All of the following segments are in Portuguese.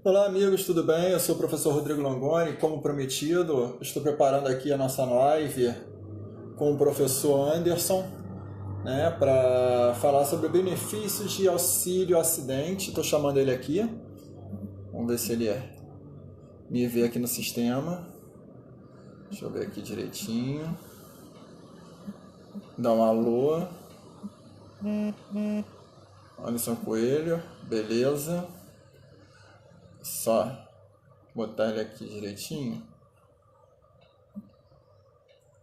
Olá, amigos, tudo bem? Eu sou o professor Rodrigo Langoni. Como prometido, estou preparando aqui a nossa live com o professor Anderson, né, para falar sobre benefícios de auxílio acidente. Estou chamando ele aqui. Vamos ver se ele me vê aqui no sistema. Deixa eu ver aqui direitinho. Dá um alô. Anderson Coelho, beleza. Só botar ele aqui direitinho.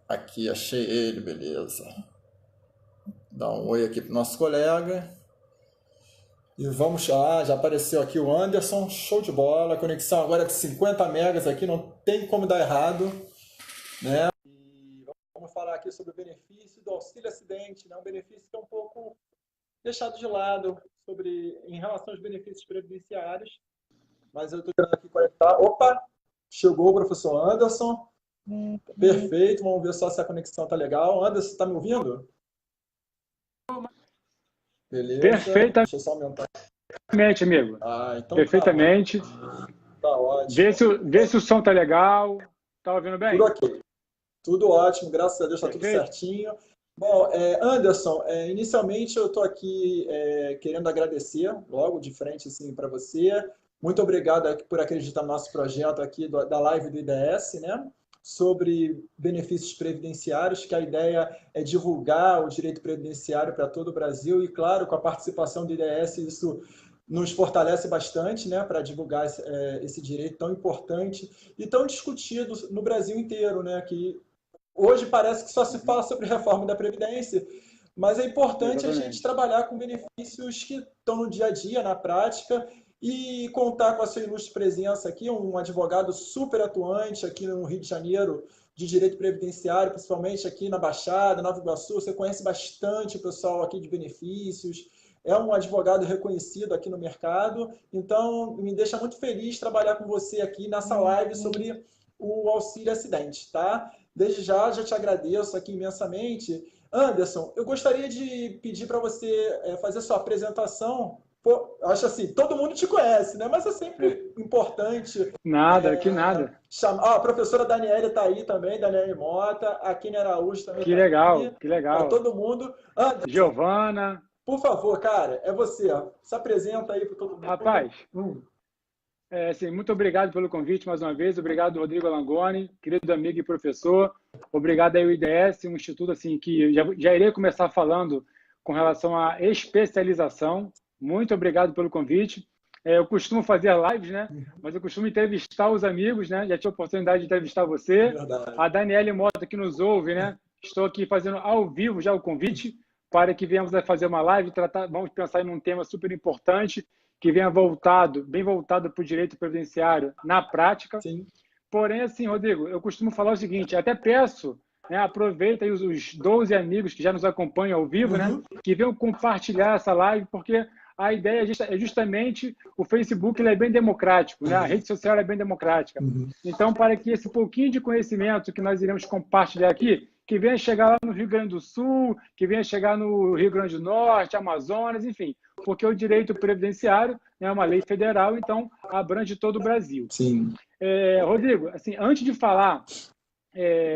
Aqui, achei ele, beleza. Dá um oi aqui pro nosso colega. E vamos lá, já apareceu aqui o Anderson, show de bola. A conexão agora é de 50 megas aqui, não tem como dar errado, né? E vamos falar aqui sobre o benefício do auxílio acidente, né? Um benefício que é um pouco deixado de lado em relação aos benefícios previdenciários. Mas eu estou tentando aqui conectar. Opa, chegou o professor Anderson. Perfeito, vamos ver só se a conexão tá legal. Anderson, está me ouvindo? Beleza. Perfeitamente, deixa eu só aumentar. amigo. Então Perfeitamente. Tá ótimo. Vê se o som tá legal. Tá ouvindo bem? Tudo ok. Tudo ótimo, graças a Deus está tudo Perfeito. certinho. Bom, Anderson, inicialmente eu estou aqui querendo agradecer logo de frente assim, para você. Muito obrigado por acreditar no nosso projeto aqui da live do IDS, né? Sobre benefícios previdenciários, que a ideia é divulgar o direito previdenciário para todo o Brasil e, claro, com a participação do IDS, isso nos fortalece bastante, né, para divulgar esse direito tão importante e tão discutido no Brasil inteiro, né, que hoje parece que só se fala sobre reforma da Previdência, mas é importante a gente trabalhar com benefícios que estão no dia a dia, na prática, e contar com a sua ilustre presença aqui, um advogado super atuante aqui no Rio de Janeiro de direito previdenciário, principalmente aqui na Baixada, Nova Iguaçu. Você conhece bastante o pessoal aqui de benefícios, é um advogado reconhecido aqui no mercado, então me deixa muito feliz trabalhar com você aqui nessa live sobre o auxílio acidente, tá? Desde já te agradeço aqui imensamente. Anderson, eu gostaria de pedir para você fazer sua apresentação. Pô, acho assim, todo mundo te conhece, né? Mas é sempre importante. Nada, que nada. A professora Daniela está aí também, Daniela Mota, a Kenia Araújo também Que está legal, aqui. que legal. Para todo mundo. Anderson, Giovana. por favor, cara, é você. Se apresenta aí para todo mundo. Rapaz, assim, muito obrigado pelo convite mais uma vez. Obrigado, Rodrigo Langoni, querido amigo e professor. Obrigado aí ao IDS, um instituto assim, que já irei começar falando com relação à especialização. Muito obrigado pelo convite. Eu costumo fazer lives, né? Mas eu costumo entrevistar os amigos, né? Já tive a oportunidade de entrevistar você. Verdade. A Daniela Mota, que nos ouve, né? Estou aqui fazendo ao vivo já o convite para que venhamos a fazer uma live. Vamos pensar em um tema super importante que venha bem voltado para o direito previdenciário na prática. Sim. Porém, assim, Rodrigo, eu costumo falar o seguinte, até peço, né, aproveita aí os 12 amigos que já nos acompanham ao vivo, né, que venham compartilhar essa live, porque a ideia é justamente o Facebook, ele é bem democrático, né, a rede social é bem democrática. Então, para que esse pouquinho de conhecimento que nós iremos compartilhar aqui, que venha chegar lá no Rio Grande do Sul, que venha chegar no Rio Grande do Norte, Amazonas, enfim, porque o direito previdenciário é uma lei federal, então abrange todo o Brasil. Sim. Rodrigo, assim, antes de falar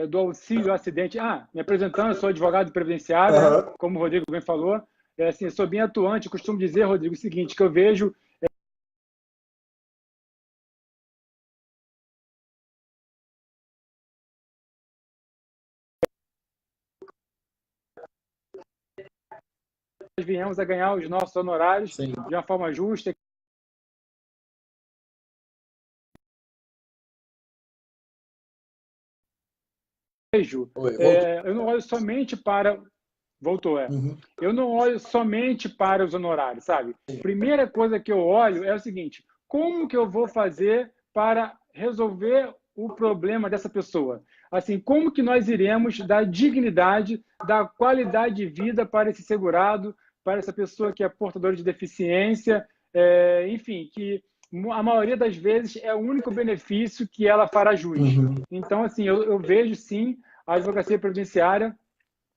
do auxílio acidente, me apresentando, eu sou advogado previdenciário, né, como o Rodrigo bem falou, assim, sou bem atuante, costumo dizer, Rodrigo, o seguinte, que eu vejo nós viemos a ganhar os nossos honorários Sim. de uma forma justa. Eu não olho somente para... Voltou, Eu não olho somente para os honorários, sabe? Primeira coisa que eu olho é o seguinte, como que eu vou fazer para resolver o problema dessa pessoa? Assim, como que nós iremos dar dignidade, dar qualidade de vida para esse segurado, para essa pessoa que é portadora de deficiência, enfim, que a maioria das vezes é o único benefício que ela fará jus. Então, assim, eu vejo, sim, a advocacia previdenciária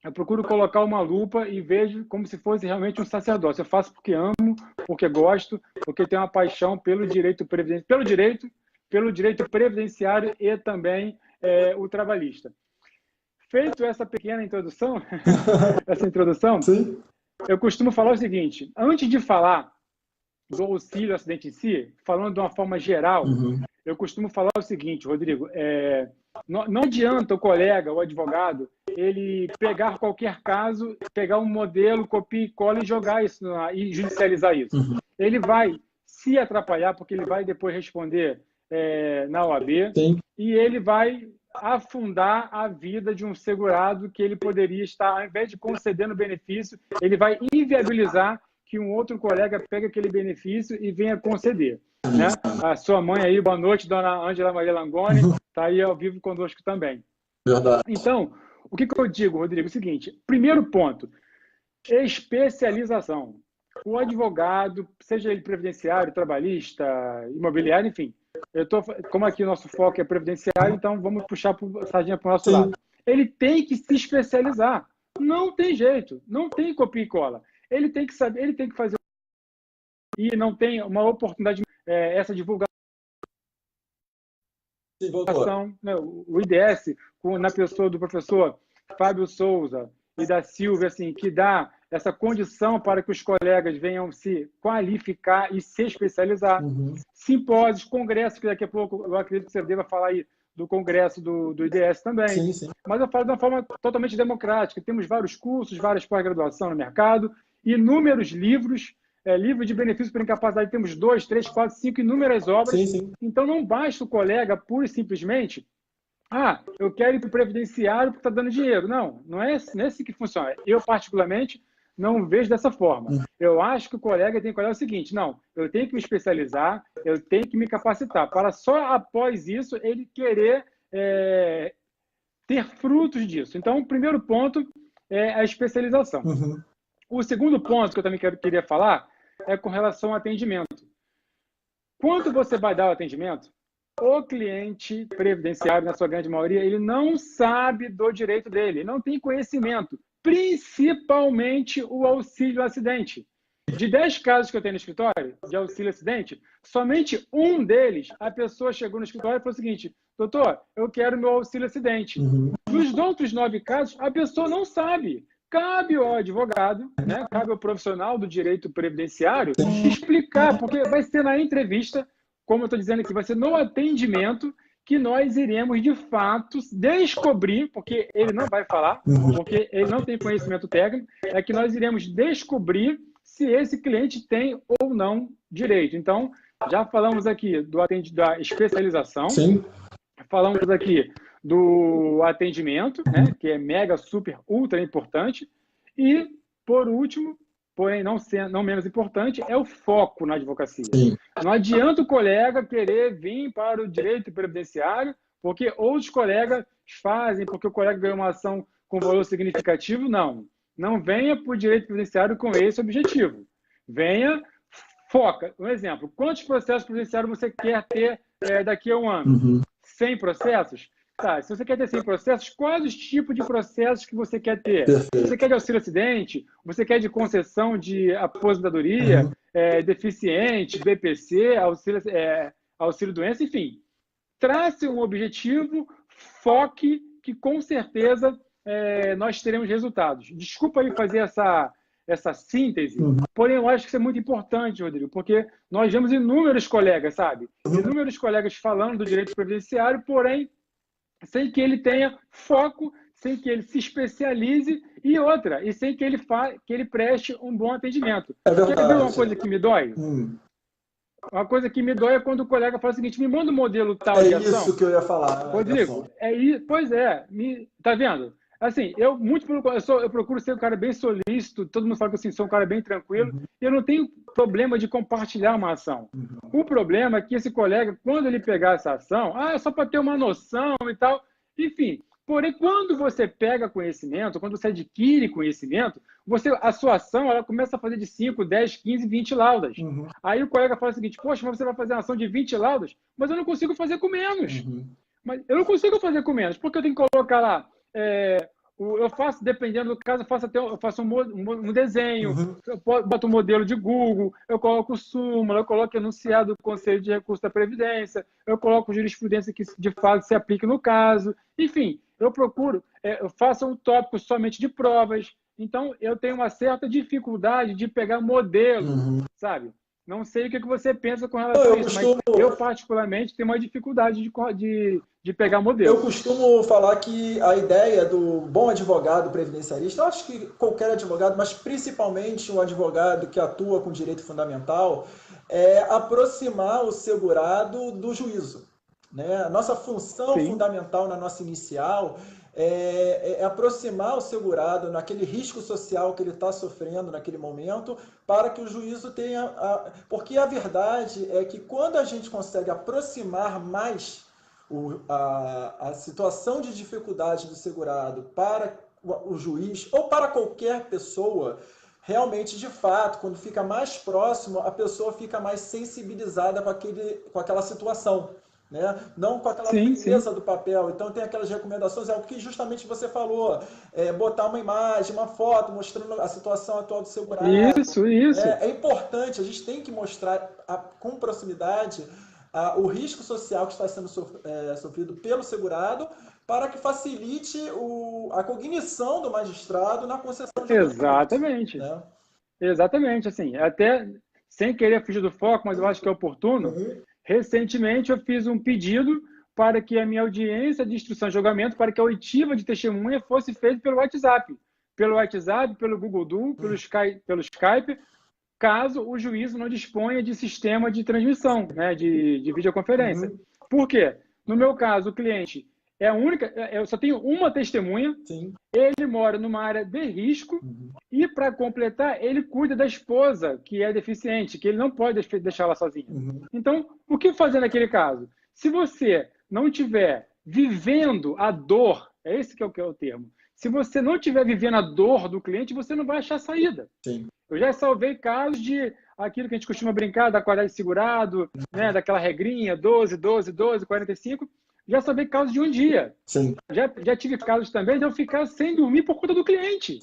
eu procuro colocar uma lupa e vejo como se fosse realmente um sacerdócio. Eu faço porque amo, porque gosto, porque tenho uma paixão pelo direito previdenciário e também o trabalhista. Feito essa pequena introdução, Sim. eu costumo falar o seguinte: antes de falar do auxílio acidente em si, falando de uma forma geral, eu costumo falar o seguinte, Rodrigo, não adianta o colega, o advogado, ele pegar qualquer caso, pegar um modelo, copia e cola e jogar isso e judicializar isso. Ele vai se atrapalhar, porque ele vai depois responder na OAB, Sim. e ele vai afundar a vida de um segurado que ele poderia estar, ao invés de concedendo benefício, ele vai inviabilizar que um outro colega pegue aquele benefício e venha conceder. Né? A sua mãe aí, boa noite, dona Ângela Maria Langoni, está aí ao vivo conosco também. Verdade. Então, o que eu digo, Rodrigo? É o seguinte: primeiro ponto, especialização. O advogado, seja ele previdenciário, trabalhista, imobiliário, enfim, como aqui o nosso foco é previdenciário, então vamos puxar a sardinha para o nosso lado. Ele tem que se especializar. Não tem jeito, não tem copia e cola. Ele tem que saber, ele tem que fazer. E não tem uma oportunidade, essa divulgação, né, o IDS, na pessoa do professor Fábio Souza e da Silvia, assim, que dá essa condição para que os colegas venham se qualificar e se especializar. Simpósios, congressos, que daqui a pouco eu acredito que você deva falar aí do congresso do IDS também. Sim, sim. Mas eu falo de uma forma totalmente democrática. Temos vários cursos, várias pós-graduação no mercado, inúmeros livros, livro de benefício por incapacidade, temos 2, 3, 4, 5, inúmeras obras. Sim, sim. Então não basta o colega pura e simplesmente eu quero ir para o previdenciário porque está dando dinheiro. Não é assim que funciona. Eu, particularmente, não vejo dessa forma. Eu acho que o colega tem que olhar o seguinte: eu tenho que me especializar, eu tenho que me capacitar, para só após isso ele querer ter frutos disso. Então, o primeiro ponto é a especialização. O segundo ponto que eu também queria falar é com relação ao atendimento. Quando você vai dar o atendimento, o cliente previdenciário, na sua grande maioria, ele não sabe do direito dele, ele não tem conhecimento, principalmente o auxílio acidente. De 10 casos que eu tenho no escritório de auxílio acidente, somente um deles, a pessoa chegou no escritório e falou o seguinte: doutor, eu quero meu auxílio acidente. Nos outros 9 casos, a pessoa não sabe. Cabe ao advogado, né, cabe ao profissional do direito previdenciário explicar, porque vai ser na entrevista, como eu estou dizendo aqui, vai ser no atendimento que nós iremos, de fato, descobrir, porque ele não vai falar, porque ele não tem conhecimento técnico, é que nós iremos descobrir se esse cliente tem ou não direito. Então, já falamos aqui da especialização, Sim. Falamos aqui do atendimento, né, que é mega, super, ultra importante. E, por último, porém não menos importante, é o foco na advocacia. Sim. Não adianta o colega querer vir para o direito previdenciário, porque outros colegas fazem, porque o colega ganhou uma ação com valor significativo. Não venha para o direito previdenciário com esse objetivo. Venha, foca. Um exemplo: quantos processos previdenciários você quer ter daqui a um ano? 100 processos? Tá, se você quer ter 100 processos, quais os tipos de processos que você quer ter? Perfeito. Você quer de auxílio acidente? Você quer de concessão de aposentadoria, deficiente, BPC, auxílio doença, enfim. Trace um objetivo, foque, que com certeza nós teremos resultados. Desculpa aí fazer essa síntese, porém eu acho que isso é muito importante, Rodrigo, porque nós vemos inúmeros colegas, sabe? Inúmeros colegas falando do direito previdenciário, porém sem que ele tenha foco, sem que ele se especialize e sem que ele preste um bom atendimento. É verdade. Quer ver uma coisa que me dói? Uma coisa que me dói é quando o colega fala o seguinte: me manda um modelo tal de ação. É isso que eu ia falar. Rodrigo, pois é, tá vendo? Assim, eu procuro ser um cara bem solícito, todo mundo fala que assim, sou um cara bem tranquilo, e eu não tenho problema de compartilhar uma ação. O problema é que esse colega, quando ele pegar essa ação, é só para ter uma noção e tal, enfim. Porém, quando você pega conhecimento, quando você adquire conhecimento, a sua ação ela começa a fazer de 5, 10, 15, 20 laudas. Aí o colega fala o seguinte: poxa, mas você vai fazer uma ação de 20 laudas, mas eu não consigo fazer com menos. Mas eu não consigo fazer com menos, porque eu tenho que colocar lá eu faço, dependendo do caso, eu faço um desenho, eu boto um modelo de Google, eu coloco súmula, eu coloco enunciado do Conselho de Recursos da Previdência, eu coloco jurisprudência que de fato se aplique no caso. Enfim, eu procuro, eu faço um tópico somente de provas. Então, eu tenho uma certa dificuldade de pegar modelo, sabe? Não sei o que você pensa com relação a isso, mas eu, particularmente, tenho uma dificuldade de pegar modelo. Eu costumo falar que a ideia do bom advogado previdenciarista, eu acho que qualquer advogado, mas principalmente um advogado que atua com direito fundamental, é aproximar o segurado do juízo, né? A nossa função fundamental na nossa inicial é aproximar o segurado naquele risco social que ele está sofrendo naquele momento, para que o juízo tenha... Porque a verdade é que quando a gente consegue aproximar mais a situação de dificuldade do segurado para o juiz ou para qualquer pessoa, realmente, de fato, quando fica mais próximo, a pessoa fica mais sensibilizada com aquela situação, né? Não com aquela beleza do papel. Então tem aquelas recomendações, é o que justamente você falou, botar uma imagem, uma foto mostrando a situação atual do segurado. Isso. É importante, a gente tem que mostrar com proximidade o risco social que está sendo sofrido pelo segurado, para que facilite a cognição do magistrado na concessão de Exatamente. Né? Exatamente. Assim, até sem querer fugir do foco, mas eu acho que é oportuno. Recentemente, eu fiz um pedido para que a minha audiência de instrução e julgamento, para que a oitiva de testemunha fosse feita pelo WhatsApp. Pelo Google Duo, pelo Skype, caso o juízo não disponha de sistema de transmissão, né, de videoconferência. Por quê? No meu caso, o cliente é a única, eu só tenho uma testemunha, ele mora numa área de risco e, para completar, ele cuida da esposa, que é deficiente, que ele não pode deixá-la sozinha. Então, o que fazer naquele caso? Se você não estiver vivendo a dor, é esse que é o termo, se você não estiver vivendo a dor do cliente, você não vai achar saída. Eu já salvei casos de aquilo que a gente costuma brincar, da qualidade de segurado, né, daquela regrinha, 12, 12, 12, 45. Já salvei casos de um dia. Já tive casos também de eu ficar sem dormir por conta do cliente.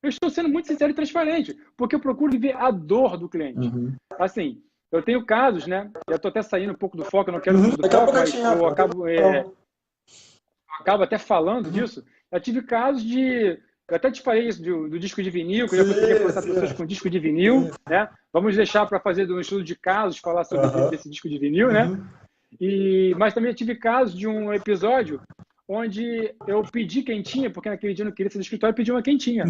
Eu estou sendo muito sincero e transparente, porque eu procuro viver a dor do cliente. Assim, eu tenho casos, né? Eu estou até saindo um pouco do foco, eu não quero fugir do foco, mas eu acabo até falando disso. Eu tive casos de... Eu até te falei isso do disco de vinil, que eu já consegui conversar pessoas com disco de vinil, né? Vamos deixar para fazer um estudo de casos, falar sobre esse disco de vinil, né? Mas também tive casos de um episódio onde eu pedi quentinha, porque naquele dia eu não queria ser do escritório, e pedi uma quentinha.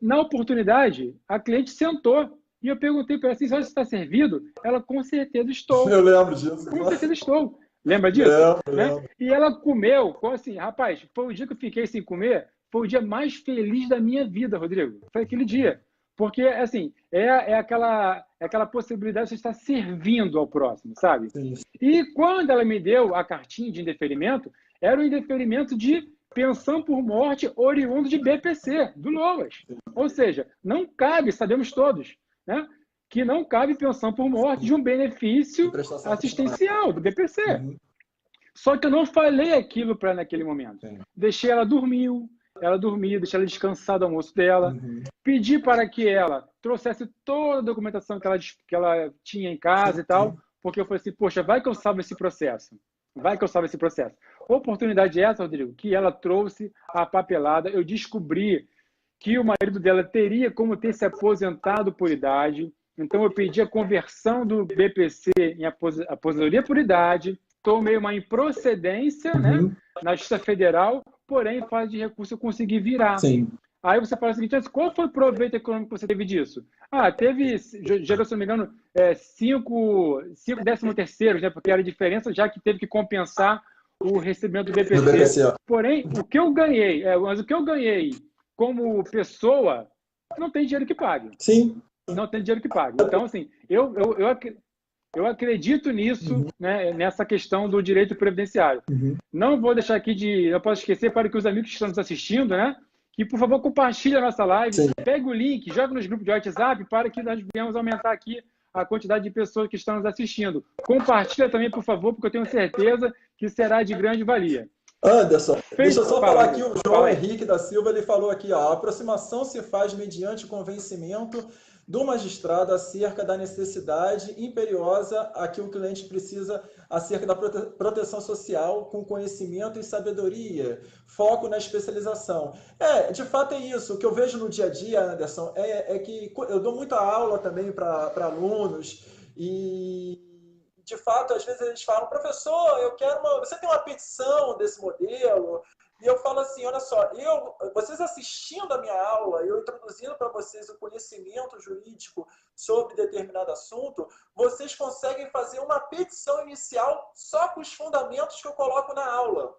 Na oportunidade, a cliente sentou e eu perguntei para ela assim, se você está servido? Ela, com certeza estou. Eu lembro disso. Com certeza estou. Lembra disso? Lembro. E ela comeu, assim, rapaz, foi o dia que eu fiquei sem comer, foi o dia mais feliz da minha vida, Rodrigo. Foi aquele dia. Porque, assim, é aquela possibilidade de você estar servindo ao próximo, sabe? E quando ela me deu a cartinha de indeferimento, era um indeferimento de pensão por morte oriundo de BPC, do LOAS. Ou seja, não cabe, sabemos todos, né, que não cabe pensão por morte de um benefício assistencial do BPC. Só que eu não falei aquilo para ela naquele momento. Deixei ela dormir, deixei ela descansar do almoço dela, pedi para que ela trouxesse toda a documentação que ela tinha em casa e tal, porque eu falei assim, poxa, vai que eu salvo esse processo. Oportunidade essa, Rodrigo, que ela trouxe a papelada, eu descobri que o marido dela teria como ter se aposentado por idade, então eu pedi a conversão do BPC em aposentadoria por idade, tomei uma improcedência, né, na Justiça Federal, porém, em fase de recurso eu consegui virar. Aí você fala o seguinte, qual foi o proveito econômico que você teve disso? Gerou, se não me engano, 5 13º, né, porque era a diferença, já que teve que compensar o recebimento do BPC. Porém, o que eu ganhei como pessoa, não tem dinheiro que pague. Não tem dinheiro que pague. Então, assim, eu acredito nisso, né, nessa questão do direito previdenciário. Não vou deixar aqui não posso esquecer para que os amigos que estão nos assistindo, né, que, por favor, compartilhe a nossa live, pegue o link, joga nos grupos de WhatsApp para que nós venhamos aumentar aqui a quantidade de pessoas que estão nos assistindo. Compartilha também, por favor, porque eu tenho certeza que será de grande valia. Anderson, deixa eu só falar aqui, o João Fala aí. Henrique da Silva, ele falou aqui, ó, a aproximação se faz mediante o convencimento do magistrado acerca da necessidade imperiosa a que o cliente precisa acerca da proteção social com conhecimento e sabedoria, foco na especialização. De fato é isso. O que eu vejo no dia a dia, Anderson, é que eu dou muita aula também para alunos e de fato, às vezes eles falam, professor, você tem uma petição desse modelo? E eu falo assim, olha só, vocês assistindo a minha aula, eu introduzindo para vocês o conhecimento jurídico sobre determinado assunto, vocês conseguem fazer uma petição inicial só com os fundamentos que eu coloco na aula.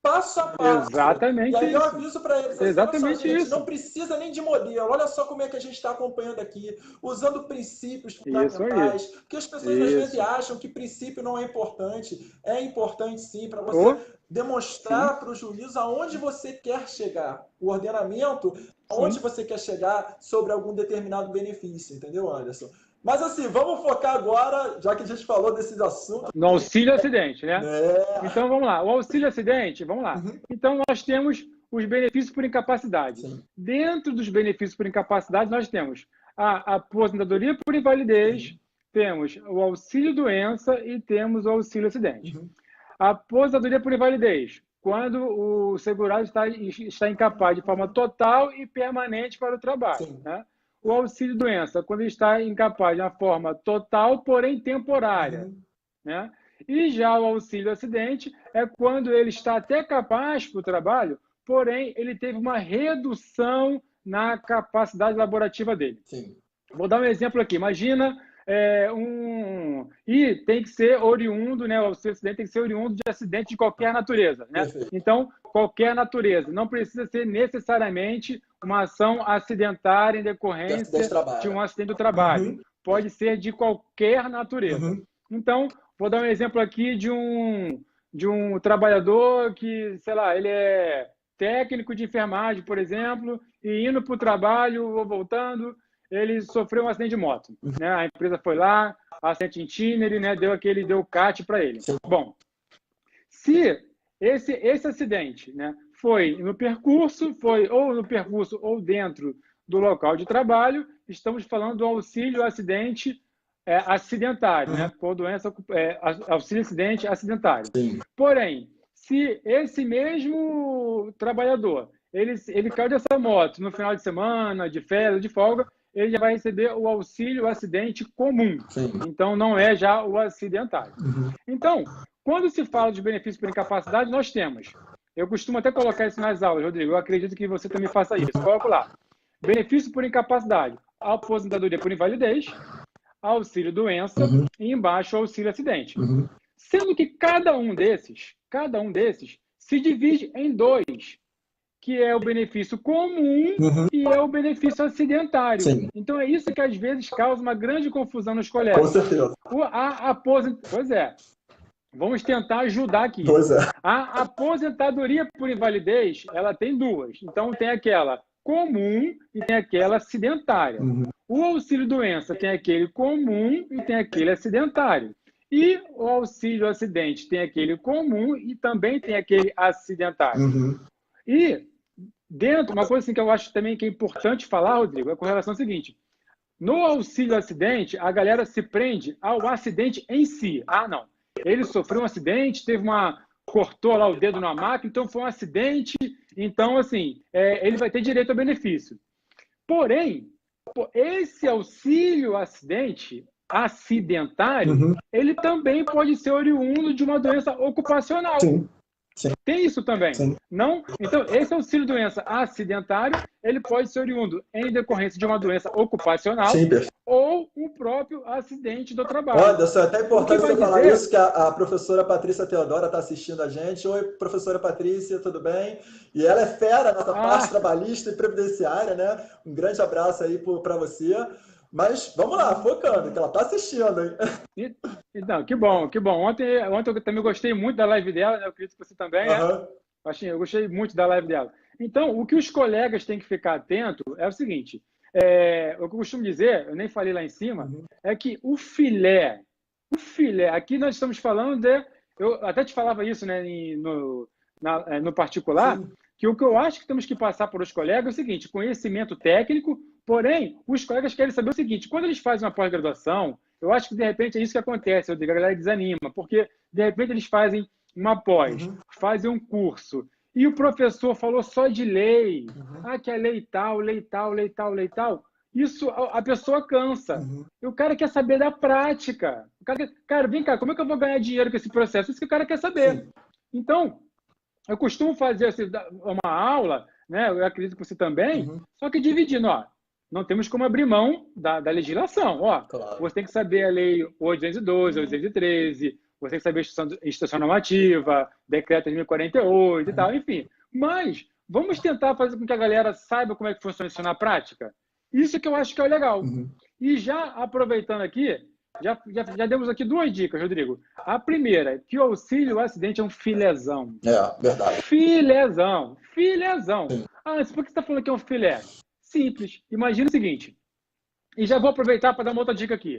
Passo a passo. Exatamente E aí eu isso. aviso para eles, assim, Exatamente olha só, gente, isso. não precisa nem de modelo, olha só como é que a gente está acompanhando aqui, usando princípios fundamentais, porque as pessoas às vezes acham que princípio não é importante. É importante sim, para você demonstrar para o juiz aonde você quer chegar, o ordenamento, aonde você quer chegar sobre algum determinado benefício, entendeu, Anderson? Mas assim, vamos focar agora, já que a gente falou desses assuntos. No auxílio acidente, né? Então, vamos lá. O auxílio acidente, vamos lá. Então, nós temos os benefícios por incapacidade. Sim. Dentro dos benefícios por incapacidade, nós temos a aposentadoria por invalidez, temos o auxílio doença e temos o auxílio acidente. A aposentadoria por invalidez, quando o segurado está incapaz de forma total e permanente para o trabalho, né? O auxílio-doença, quando ele está incapaz de uma forma total, porém temporária, né? E já o auxílio-acidente é quando ele está até capaz para o trabalho, porém ele teve uma redução na capacidade laborativa dele. Sim. Vou dar um exemplo aqui. Imagina e tem que ser oriundo, né? O auxílio-acidente tem que ser oriundo de acidente de qualquer natureza, né? Então, qualquer natureza. Não precisa ser necessariamente uma ação acidentária em decorrência de um acidente do trabalho. Pode ser de qualquer natureza. Então, vou dar um exemplo aqui de um trabalhador que, sei lá, ele é técnico de enfermagem, por exemplo, e indo para o trabalho ou voltando, ele sofreu um acidente de moto, né? A empresa foi lá, acidente itinerary, né? Deu CAT para ele. Bom, se esse acidente, né, foi no percurso ou dentro do local de trabalho, estamos falando do auxílio acidente acidentário, né? Por doença, auxílio acidente acidentário. Sim. Porém, se esse mesmo trabalhador ele caiu dessa moto no final de semana, de férias, de folga, ele já vai receber o auxílio acidente comum. Sim. Então, não é já o acidentário. Então, quando se fala de benefício por incapacidade, nós temos. Eu costumo até colocar isso nas aulas, Rodrigo. Eu acredito que você também faça isso. Coloco lá. Benefício por incapacidade, aposentadoria por invalidez, auxílio doença e embaixo auxílio acidente. Sendo que cada um desses se divide em dois, que é o benefício comum e é o benefício acidentário. Sim. Então, é isso que às vezes causa uma grande confusão nos colegas. Com certeza. Pois é. Vamos tentar ajudar aqui. Pois é. A aposentadoria por invalidez, ela tem duas. Então, tem aquela comum e tem aquela acidentária. O auxílio-doença tem aquele comum e tem aquele acidentário. E o auxílio-acidente tem aquele comum e também tem aquele acidentário. E dentro, uma coisa assim que eu acho também que é importante falar, Rodrigo, é com relação ao seguinte. No auxílio-acidente, a galera se prende ao acidente em si. Ah, não. Ele sofreu um acidente, cortou lá o dedo na máquina, então foi um acidente, então, assim, ele vai ter direito ao benefício. Porém, esse auxílio-acidente acidentário, ele também pode ser oriundo de uma doença ocupacional. Sim. Sim. Tem isso também? Sim. Não? Então, esse auxílio-doença acidentário, ele pode ser oriundo em decorrência de uma doença ocupacional. Sim, ou um próprio acidente do trabalho. Anderson, é até importante você falar isso, que a professora Patrícia Teodora está assistindo a gente. Oi, professora Patrícia, tudo bem? E ela é fera nessa parte trabalhista e previdenciária, né? Um grande abraço aí para você. Mas vamos lá, focando, que ela está assistindo, hein? Então, que bom, que bom. Ontem eu também gostei muito da live dela, né? Eu acredito que você também, né? Eu gostei muito da live dela. Então, o que os colegas têm que ficar atento é o seguinte, o que eu costumo dizer, eu nem falei lá em cima, é que o filé, aqui nós estamos falando eu até te falava isso, né, no particular, Sim. que o que eu acho que temos que passar para os colegas é o seguinte, conhecimento técnico, porém, os colegas querem saber o seguinte, quando eles fazem uma pós-graduação, eu acho que, de repente, é isso que acontece, a galera desanima, porque, de repente, eles fazem uma pós, fazem um curso, e o professor falou só de lei, que é lei tal, lei tal, lei tal, lei tal, isso a pessoa cansa. E o cara quer saber da prática. O cara, vem cá, como é que eu vou ganhar dinheiro com esse processo? Isso que o cara quer saber. Sim. Então, eu costumo fazer uma aula, né? Eu acredito que você também, só que dividindo, não temos como abrir mão da legislação. Claro. Você tem que saber a lei 812, 813, você tem que saber a instituição normativa, decreto 1048 e tal, enfim. Mas vamos tentar fazer com que a galera saiba como é que funciona isso na prática? Isso que eu acho que é o legal. E já aproveitando aqui, já demos aqui 2 dicas, Rodrigo. A primeira, que o auxílio acidente é um filezão. É, verdade. Filezão. Mas por que você está falando que é um filé? Simples. Imagina o seguinte, e já vou aproveitar para dar uma outra dica aqui.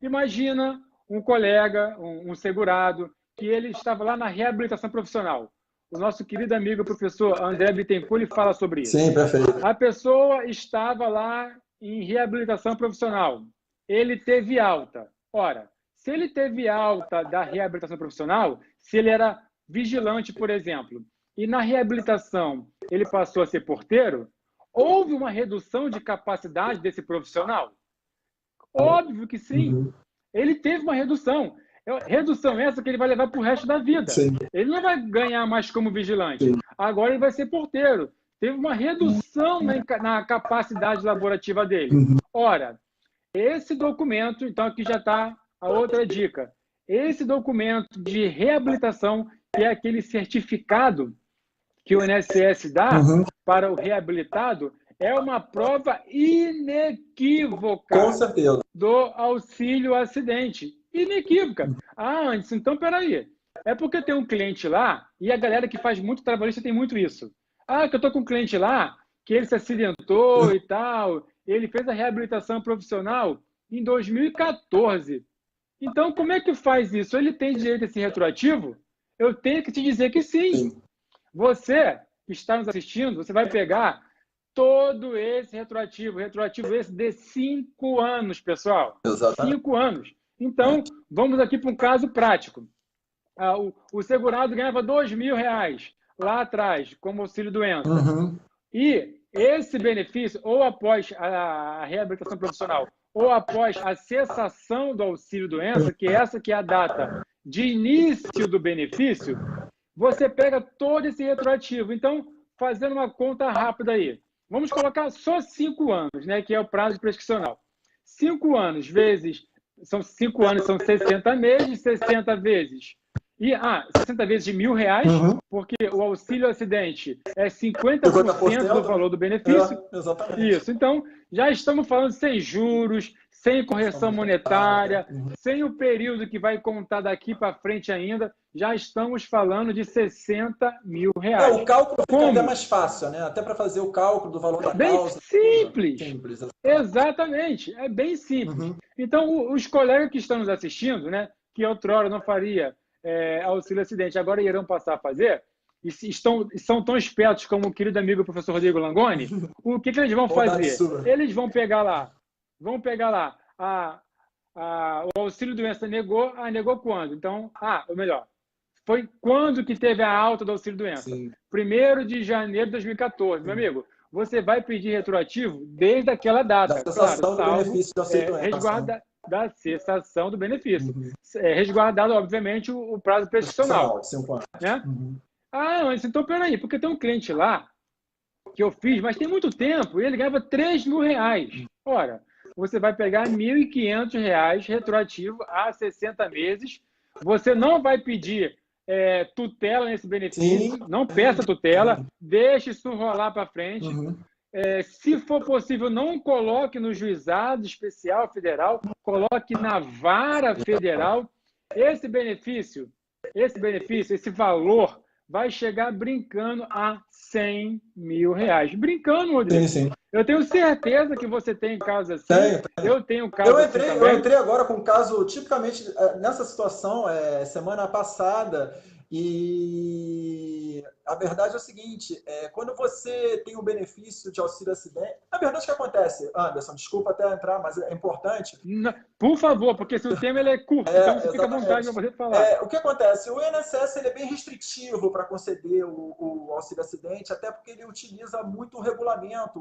Imagina um colega, um segurado, que ele estava lá na reabilitação profissional. O nosso querido amigo professor André Bittencourt, ele fala sobre isso. Sim, perfeito. A pessoa estava lá em reabilitação profissional. Ele teve alta. Ora, se ele teve alta da reabilitação profissional, se ele era vigilante, por exemplo, e na reabilitação ele passou a ser porteiro, houve uma redução de capacidade desse profissional? Óbvio que sim. Ele teve uma redução. Redução essa que ele vai levar para o resto da vida. Sim. Ele não vai ganhar mais como vigilante. Sim. Agora ele vai ser porteiro. Teve uma redução na capacidade laborativa dele. Ora, esse documento, então aqui já está a outra dica. Esse documento de reabilitação, que é aquele certificado que o INSS dá para o reabilitado, é uma prova inequívoca. Com certeza. Do auxílio acidente. Inequívoca. Anderson, então peraí. É porque tem um cliente lá, e a galera que faz muito trabalhista tem muito isso. Que eu estou com um cliente lá, que ele se acidentou e tal, ele fez a reabilitação profissional em 2014. Então, como é que faz isso? Ele tem direito a esse retroativo? Eu tenho que te dizer que sim. Você que está nos assistindo, você vai pegar todo esse retroativo esse de 5 anos, pessoal. Exatamente. 5 anos. Então, vamos aqui para um caso prático. O segurado ganhava R$2.000 lá atrás, como auxílio-doença. E esse benefício, ou após a reabilitação profissional, ou após a cessação do auxílio-doença, que é a data de início do benefício, você pega todo esse retroativo. Então, fazendo uma conta rápida aí, vamos colocar só 5 anos, né, que é o prazo prescricional. 5 anos vezes... São 5 anos, são 60 meses, 60 vezes. 60 vezes de R$1.000, porque o auxílio acidente é 50% do valor do benefício. Exatamente. Isso. Então, já estamos falando sem juros, sem correção monetária, sem o período que vai contar daqui para frente ainda. Já estamos falando de R$60.000. O cálculo fica até mais fácil, né? Até para fazer o cálculo do valor da causa. Simples. Exatamente. É bem simples. Então, os colegas que estão nos assistindo, né, que outrora não faria auxílio acidente, agora irão passar a fazer, e são tão espertos como o querido amigo professor Rodrigo Langoni, o que eles vão fazer? Eles vão pegar lá o auxílio-doença negou quando? Então, ou melhor, foi quando que teve a alta do auxílio-doença? 1º de janeiro de 2014. Meu amigo, você vai pedir retroativo desde aquela data. Da cessação do benefício do auxílio-doença. Da cessação do benefício. Resguardado, obviamente, o prazo prescricional. 5 anos. Né? Mas então, peraí, porque tem um cliente lá que eu fiz, mas tem muito tempo, e ele ganhava R$3.000. Ora, você vai pegar R$1.500 retroativo a 60 meses. Você não vai pedir tutela nesse benefício, não peça tutela, deixe isso rolar para frente. Se for possível, não coloque no juizado especial federal, coloque na vara federal. Esse benefício, esse valor, vai chegar brincando a R$100.000. Brincando, Rodrigo. Sim. Eu tenho certeza que você tem casos assim. Eu tenho casos eu entrei agora com um caso, tipicamente, nessa situação, semana passada, E a verdade é o seguinte, quando você tem o benefício de auxílio acidente... Na verdade, o que acontece, Anderson, desculpa até entrar, mas é importante. Por favor, porque se o tema ele é curto, então você fica à vontade para você falar. O que acontece? O INSS ele é bem restritivo para conceder o auxílio acidente, até porque ele utiliza muito o regulamento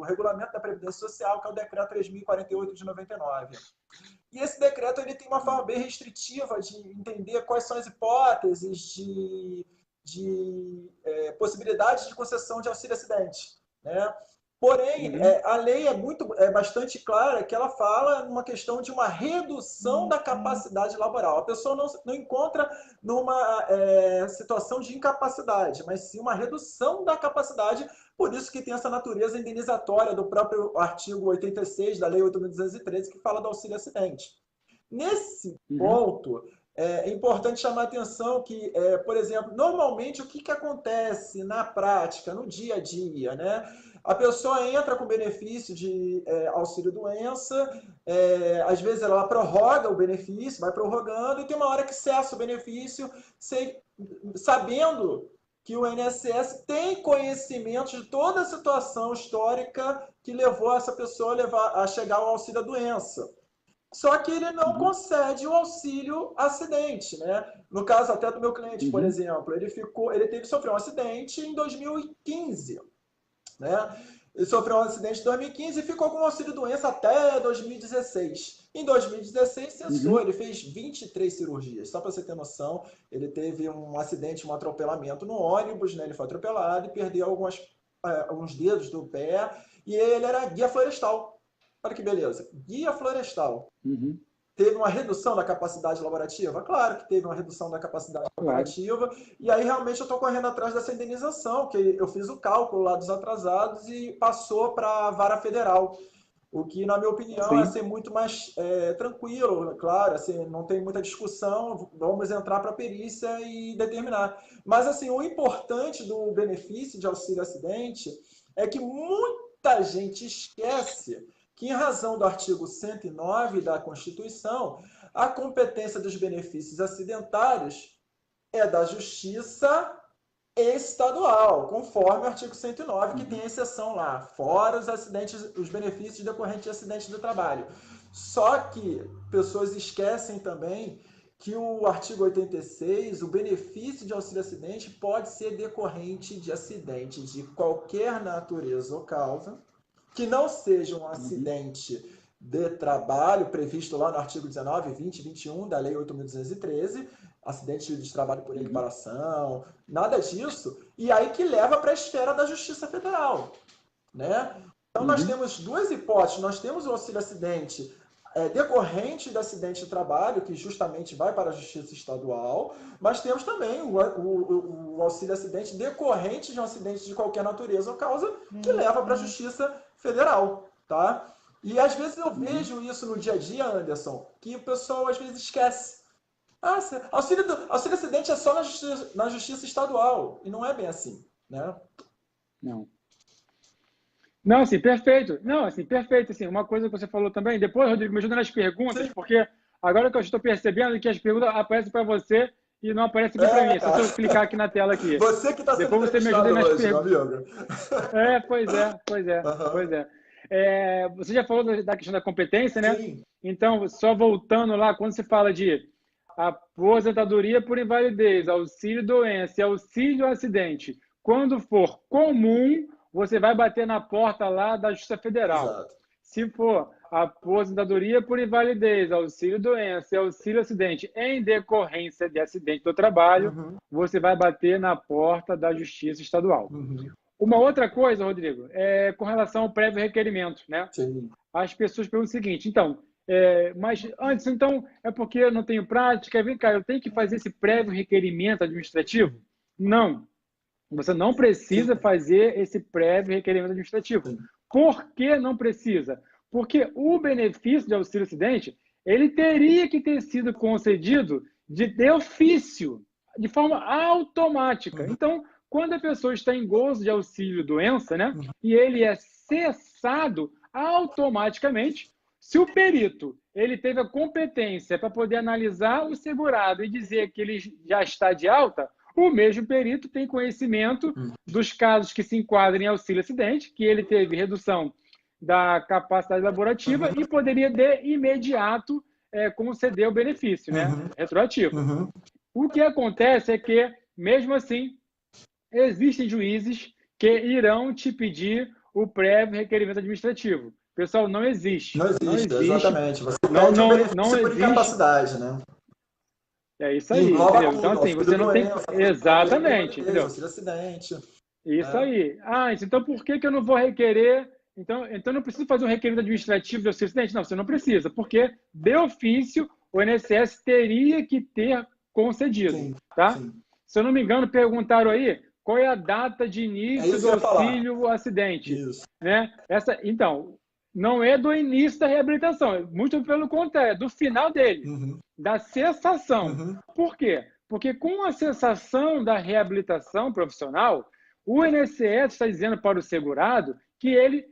da Previdência Social, que é o Decreto 3.048 de 99. E esse decreto ele tem uma forma bem restritiva de entender quais são as hipóteses de possibilidade de concessão de auxílio acidente, né? Porém, a lei é bastante clara que ela fala numa questão de uma redução da capacidade laboral. A pessoa não encontra numa situação de incapacidade, mas sim uma redução da capacidade, por isso que tem essa natureza indenizatória do próprio artigo 86 da Lei 8.213, que fala do auxílio acidente. Nesse ponto, é importante chamar a atenção que, por exemplo, normalmente o que acontece na prática, no dia a dia, né? A pessoa entra com benefício de auxílio-doença, às vezes ela prorroga o benefício, vai prorrogando, e tem uma hora que cessa o benefício, sabendo que o INSS tem conhecimento de toda a situação histórica que levou essa pessoa a chegar ao auxílio-doença. Só que ele não concede o auxílio acidente, né? No caso até do meu cliente, por exemplo, ele sofreu um acidente em 2015, né? Ele sofreu um acidente em 2015 e ficou com auxílio-doença até 2016. Em 2016, cessou, ele fez 23 cirurgias. Só para você ter noção, ele teve um acidente, um atropelamento no ônibus, né? Ele foi atropelado e perdeu alguns dedos do pé. E ele era guia florestal. Olha que beleza. Guia florestal. Teve uma redução da capacidade laborativa? Claro que teve uma redução da capacidade laborativa. E aí, realmente, eu estou correndo atrás dessa indenização, que eu fiz o cálculo lá dos atrasados e passou para a vara federal. O que, na minha opinião, vai ser muito mais tranquilo, claro, assim, não tem muita discussão, vamos entrar para a perícia e determinar. Mas, assim, o importante do benefício de auxílio-acidente é que muita gente esquece que, em razão do artigo 109 da Constituição, a competência dos benefícios acidentários é da Justiça Estadual, conforme o artigo 109, que tem a exceção lá, fora os benefícios decorrentes de acidente do trabalho. Só que pessoas esquecem também que o artigo 86, o benefício de auxílio-acidente, pode ser decorrente de acidente de qualquer natureza ou causa, que não seja um acidente de trabalho previsto lá no artigo 19, 20 e 21 da Lei 8.213, acidente de trabalho por equiparação, nada disso, e aí que leva para a esfera da Justiça Federal, né? Então, nós temos duas hipóteses. Nós temos o auxílio-acidente decorrente de acidente de trabalho, que justamente vai para a Justiça Estadual, mas temos também o auxílio-acidente decorrente de um acidente de qualquer natureza ou causa, que leva para a Justiça Federal, tá? E às vezes eu vejo isso no dia a dia, Anderson, que o pessoal às vezes esquece. Auxílio-acidente é só na justiça estadual, e não é bem assim, né? Não, assim, perfeito. Não, assim, perfeito. Assim, uma coisa que você falou também, depois, Rodrigo, me ajuda nas perguntas, porque agora que eu estou percebendo que as perguntas aparecem para você e não aparecem aqui para mim. Só se eu clicar aqui na tela aqui. Você que está sendo depois você me ajuda nas perguntas. Pois é. Você já falou da questão da competência, né? Sim. Então, só voltando lá, quando se fala de aposentadoria por invalidez, auxílio-doença e auxílio-acidente, quando for comum, você vai bater na porta lá da Justiça Federal. Exato. Se for aposentadoria por invalidez, auxílio-doença e auxílio-acidente em decorrência de acidente do trabalho, você vai bater na porta da Justiça Estadual. Uma outra coisa, Rodrigo, é com relação ao prévio requerimento, né? Sim. As pessoas perguntam o seguinte, então, mas antes, então, é porque eu não tenho prática, vem cá, eu tenho que fazer esse prévio requerimento administrativo? Não. Você não precisa fazer esse prévio requerimento administrativo. Por que não precisa? Porque o benefício de auxílio-acidente, ele teria que ter sido concedido de ofício, de forma automática. Então, quando a pessoa está em gozo de auxílio-doença, né, e ele é cessado automaticamente, se o perito ele teve a competência para poder analisar o segurado e dizer que ele já está de alta, O mesmo perito tem conhecimento dos casos que se enquadram em auxílio-acidente, que ele teve redução da capacidade laborativa e poderia, de imediato, conceder o benefício, né? Retroativo. O que acontece é que, mesmo assim, existem juízes que irão te pedir o prévio requerimento administrativo. Pessoal, não existe. Não existe. Exatamente. Você não, pede não, um benefício não por existe. Incapacidade, né? É isso aí, engloba entendeu? tudo, Então, assim, você não tem... Exatamente, entendeu? Acidente. Isso aí. Então por que eu não vou requerer? Então eu não preciso fazer um requerimento administrativo de auxílio acidente? Não, você não precisa, porque, de ofício, o INSS teria que ter concedido, Sim, tá? sim. Se eu não me engano, perguntaram aí qual é a data de início do auxílio acidente. Isso. Né? Então, não é do início da reabilitação, muito pelo contrário, é do final dele, da cessação. Por quê? Porque com a cessação da reabilitação profissional, o INSS está dizendo para o segurado que ele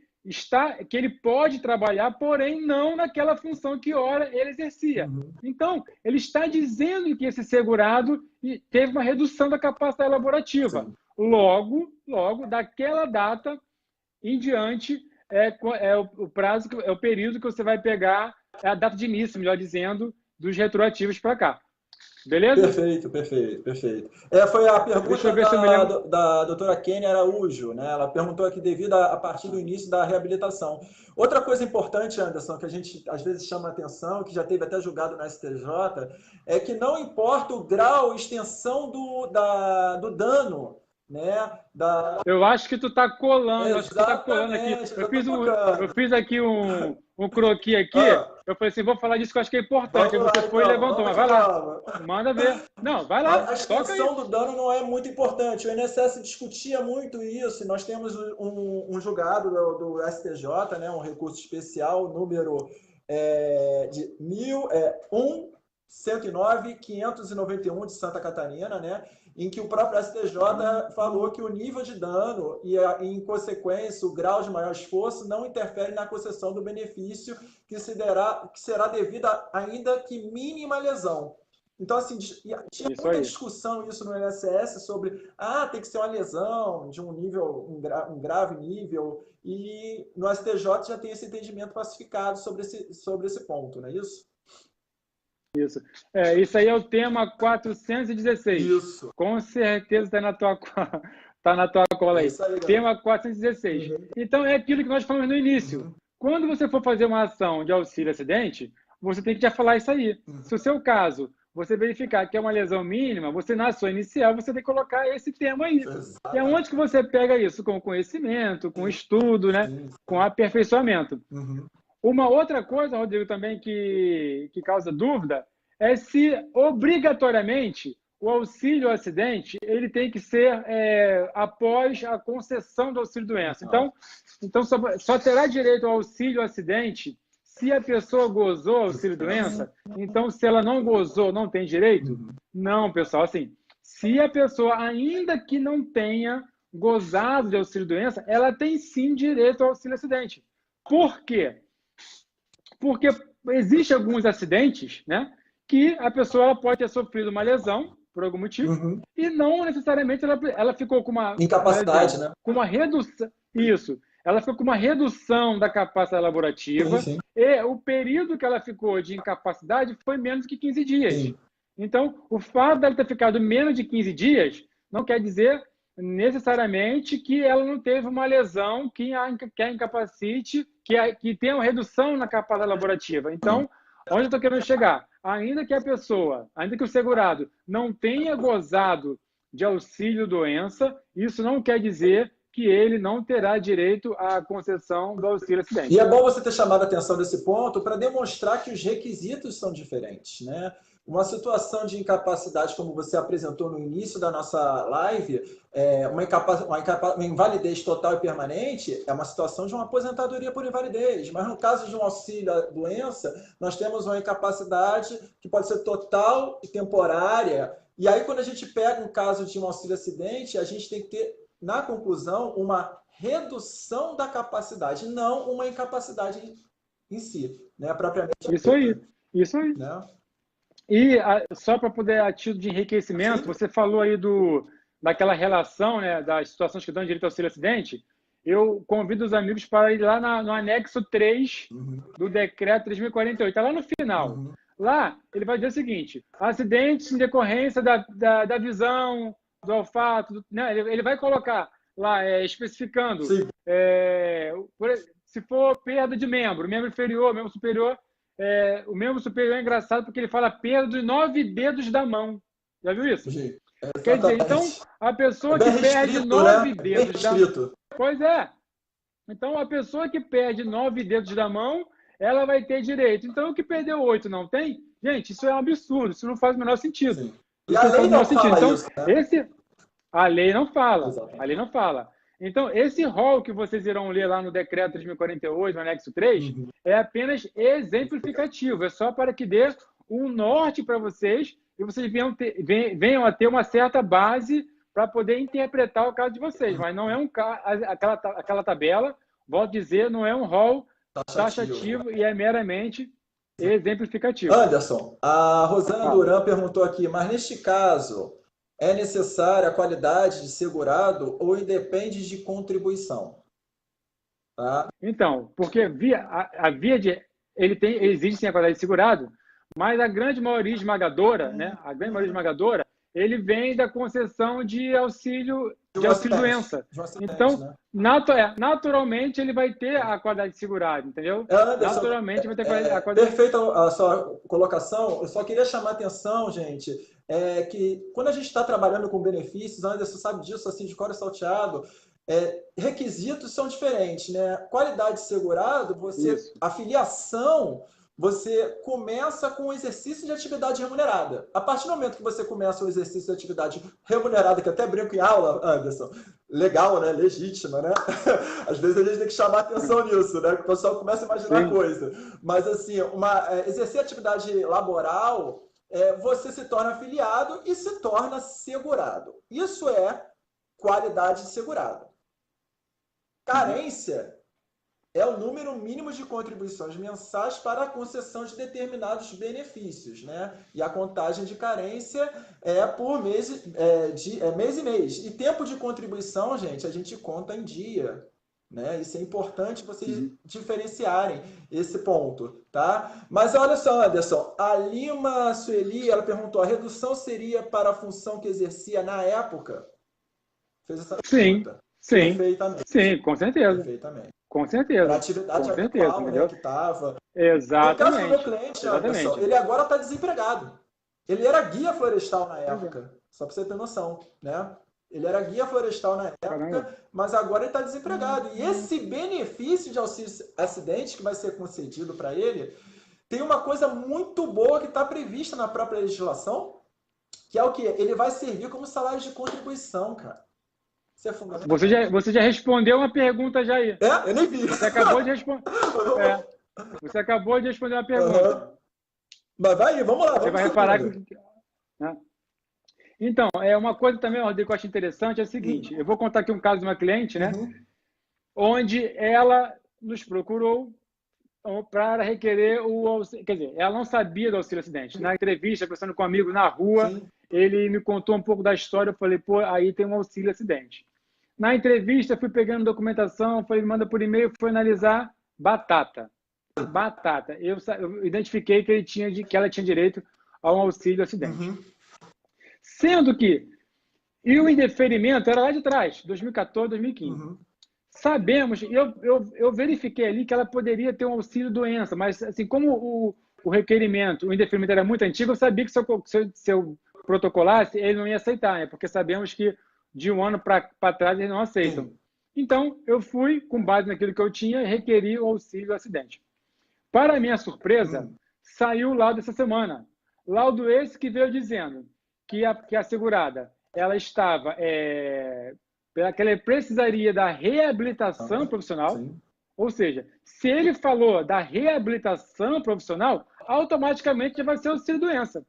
pode trabalhar, porém não naquela função que ora ele exercia. Então, ele está dizendo que esse segurado teve uma redução da capacidade laborativa. Sim. Logo, daquela data em diante, o prazo, é o período que você vai pegar, é a data de início, melhor dizendo, dos retroativos para cá. Beleza? Perfeito. Foi a pergunta da doutora Kênia Araújo, né? Ela perguntou aqui devido a partir do início da reabilitação. Outra coisa importante, Anderson, que a gente às vezes chama a atenção, que já teve até julgado na STJ, é que não importa o grau, extensão do dano, né? Eu acho que tu tá colando, acho que tu tá colando aqui. Eu fiz aqui um croquis aqui. Eu falei assim, vou falar disso que eu acho que é importante. Aí você foi e levantou, mas vai lá. Manda ver. Não, vai lá. A extensão do dano não é muito importante. O INSS discutia muito isso. Nós temos um julgado do STJ, né, um recurso especial, número de 109.591 de Santa Catarina, né, em que o próprio STJ falou que o nível de dano e, em consequência, o grau de maior esforço não interfere na concessão do benefício que será devida ainda que mínima lesão. Então, assim, tinha muita discussão isso no INSS sobre tem que ser uma lesão de um nível, um grave nível, e no STJ já tem esse entendimento pacificado sobre esse ponto, não é isso? Isso. Isso aí é o tema 416. Isso. Com certeza está na tua cola aí. Tema 416. Então, é aquilo que nós falamos no início. Quando você for fazer uma ação de auxílio-acidente, você tem que já falar isso aí. Se o seu caso, você verificar que é uma lesão mínima, você, na sua inicial, você tem que colocar esse tema aí. E é onde que você pega isso? Com conhecimento, com estudo, né? Com aperfeiçoamento. Uma outra coisa, Rodrigo, também que causa dúvida é se, obrigatoriamente, o auxílio-acidente ele tem que ser após a concessão do auxílio-doença. Então só terá direito ao auxílio-acidente se a pessoa gozou auxílio-doença. Então, se ela não gozou, não tem direito? Não, pessoal. Assim, se a pessoa, ainda que não tenha gozado de auxílio-doença, ela tem sim direito ao auxílio-acidente. Por quê? Porque existem alguns acidentes, né, que a pessoa pode ter sofrido uma lesão por algum motivo e não necessariamente ela ficou com uma incapacidade, né? Com uma redução. Isso. Ela ficou com uma redução da capacidade laborativa e o período que ela ficou de incapacidade foi menos que 15 dias. Então, o fato dela ter ficado menos de 15 dias não quer dizer necessariamente que ela não teve uma lesão que a incapacite, que tenha uma redução na capacidade laborativa. Então, onde eu estou querendo chegar? Ainda que o segurado não tenha gozado de auxílio-doença, isso não quer dizer que ele não terá direito à concessão do auxílio-acidente. E é bom você ter chamado a atenção desse ponto para demonstrar que os requisitos são diferentes, né? Uma incapacidade, como você apresentou no início da nossa live, uma invalidez total e permanente é uma situação de uma aposentadoria por invalidez. Mas no caso de um auxílio à doença, nós temos uma incapacidade que pode ser total e temporária. E aí, quando a gente pega um caso de um auxílio-acidente, a gente tem que ter, na conclusão, uma redução da capacidade, não uma incapacidade em si, né? Propriamente. Isso aí. Né? E só para poder, a título de enriquecimento, você falou aí daquela relação, né, das situações que dão direito ao auxílio-acidente. Eu convido os amigos para ir lá no anexo 3 do decreto 3.048, está lá no final. Lá, ele vai dizer o seguinte: acidentes em decorrência da visão, do olfato, né? Ele vai colocar lá, especificando, se for perda de membro inferior, membro superior. O membro superior é engraçado porque ele fala perda de 9 dedos da mão. Já viu isso? Sim, Quer dizer, então, a pessoa que perde 9 dedos da mão... Pois é. Então, a pessoa que perde 9 dedos da mão, ela vai ter direito. Então, o que perdeu 8 não tem? Gente, isso é um absurdo. Isso não faz o menor sentido. Sim. E a lei não fala então, isso, né? A lei não fala. Exatamente. A lei não fala. Então, esse rol que vocês irão ler lá no decreto 3.048, no anexo 3, é apenas exemplificativo. É só para que dê um norte para vocês e vocês venham a ter uma certa base para poder interpretar o caso de vocês. Mas não é aquela tabela, volto a dizer, não é um rol taxativo e é meramente exemplificativo. Anderson, a Rosana Duran perguntou aqui, mas neste caso, é necessária a qualidade de segurado ou independe de contribuição? Tá? Então, porque existe sim a qualidade de segurado, mas a grande maioria esmagadora, né? A grande maioria esmagadora, ele vem da concessão de auxílio doença. Então, né? Naturalmente ele vai ter a qualidade de segurado, entendeu? Anderson, Naturalmente vai ter a qualidade. Perfeita a sua colocação. Eu só queria chamar a atenção, gente, que quando a gente está trabalhando com benefícios, Anderson sabe disso, assim, de cor salteado, requisitos são diferentes, né? Qualidade de segurado, a filiação, você começa com o exercício de atividade remunerada. A partir do momento que você começa o exercício de atividade remunerada, que até brinco em aula, Anderson, legal, né? Legítima, né? Às vezes a gente tem que chamar atenção nisso, né? O pessoal começa a imaginar coisa. Mas, assim, exercer atividade laboral, você se torna afiliado e se torna segurado. Isso é qualidade de segurado. Carência é o número mínimo de contribuições mensais para a concessão de determinados benefícios, né? E a contagem de carência é por mês, mês e mês. E tempo de contribuição, gente, a gente conta em dia, né? Isso é importante vocês diferenciarem esse ponto, tá? Mas olha só, Anderson, a Lima Sueli, ela perguntou, a redução seria para a função que exercia na época? Fez essa pergunta. Sim, perfeitamente. Sim, com certeza. Perfeitamente. Com certeza. Para a atividade atual, né, que estava. Exatamente. No caso do meu cliente, Anderson, ele agora está desempregado. Ele era guia florestal na época, só para você ter noção, né? Ele era guia florestal na época, mas agora ele está desempregado. E esse benefício de auxílio acidente que vai ser concedido para ele, tem uma coisa muito boa que está prevista na própria legislação, que é o quê? Ele vai servir como salário de contribuição, cara. Isso é fundamental. Você já respondeu uma pergunta já aí. Eu nem vi. Você acabou de responder. Você acabou de responder uma pergunta. Mas vai aí, vamos lá. Você vai reparar que... Então, uma coisa também, Rodrigo, que eu acho interessante é o seguinte. Eu vou contar aqui um caso de uma cliente, né? Onde ela nos procurou para requerer o auxílio. Quer dizer, ela não sabia do auxílio acidente. Na entrevista, conversando com um amigo na rua, ele me contou um pouco da história. Eu falei, pô, aí tem um auxílio acidente. Na entrevista, fui pegando documentação, falei, manda por e-mail, fui analisar batata. Eu identifiquei que ela tinha direito a um auxílio acidente. Sendo que o indeferimento era lá de trás, 2014, 2015. Sabemos, eu verifiquei ali que ela poderia ter um auxílio doença, mas assim, como o requerimento, o indeferimento era muito antigo, eu sabia que se eu protocolasse, ele não ia aceitar, né? Porque sabemos que de um ano para trás eles não aceitam. Então, eu fui, com base naquilo que eu tinha, requeri o auxílio acidente. Para minha surpresa, saiu o laudo essa semana. Laudo esse que veio dizendo que a segurada ela estava... que ela precisaria da reabilitação profissional, ou seja, se ele falou da reabilitação profissional, automaticamente já vai ser auxílio-doença,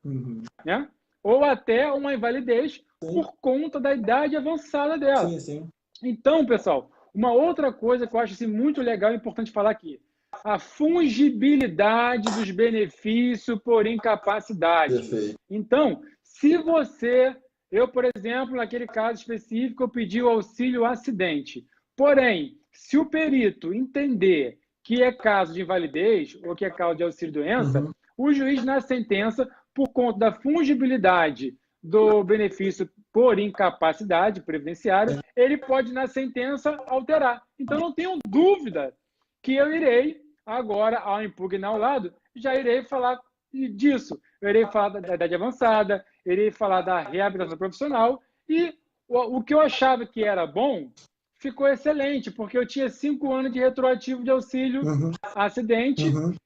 né? Ou até uma invalidez por conta da idade avançada dela. Então, pessoal, uma outra coisa que eu acho assim, muito legal e importante falar aqui, a fungibilidade dos benefícios por incapacidade. Perfeito. Então, se você... Eu, por exemplo, naquele caso específico, eu pedi o auxílio acidente. Porém, se o perito entender que é caso de invalidez ou que é caso de auxílio-doença, o juiz, na sentença, por conta da fungibilidade do benefício por incapacidade previdenciária, ele pode, na sentença, alterar. Então, não tenho dúvida que eu irei, agora, ao impugnar o lado, já irei falar disso. Eu irei falar da idade avançada, irei falar da reabilitação profissional e o que eu achava que era bom ficou excelente, porque eu tinha 5 anos de retroativo de auxílio acidente,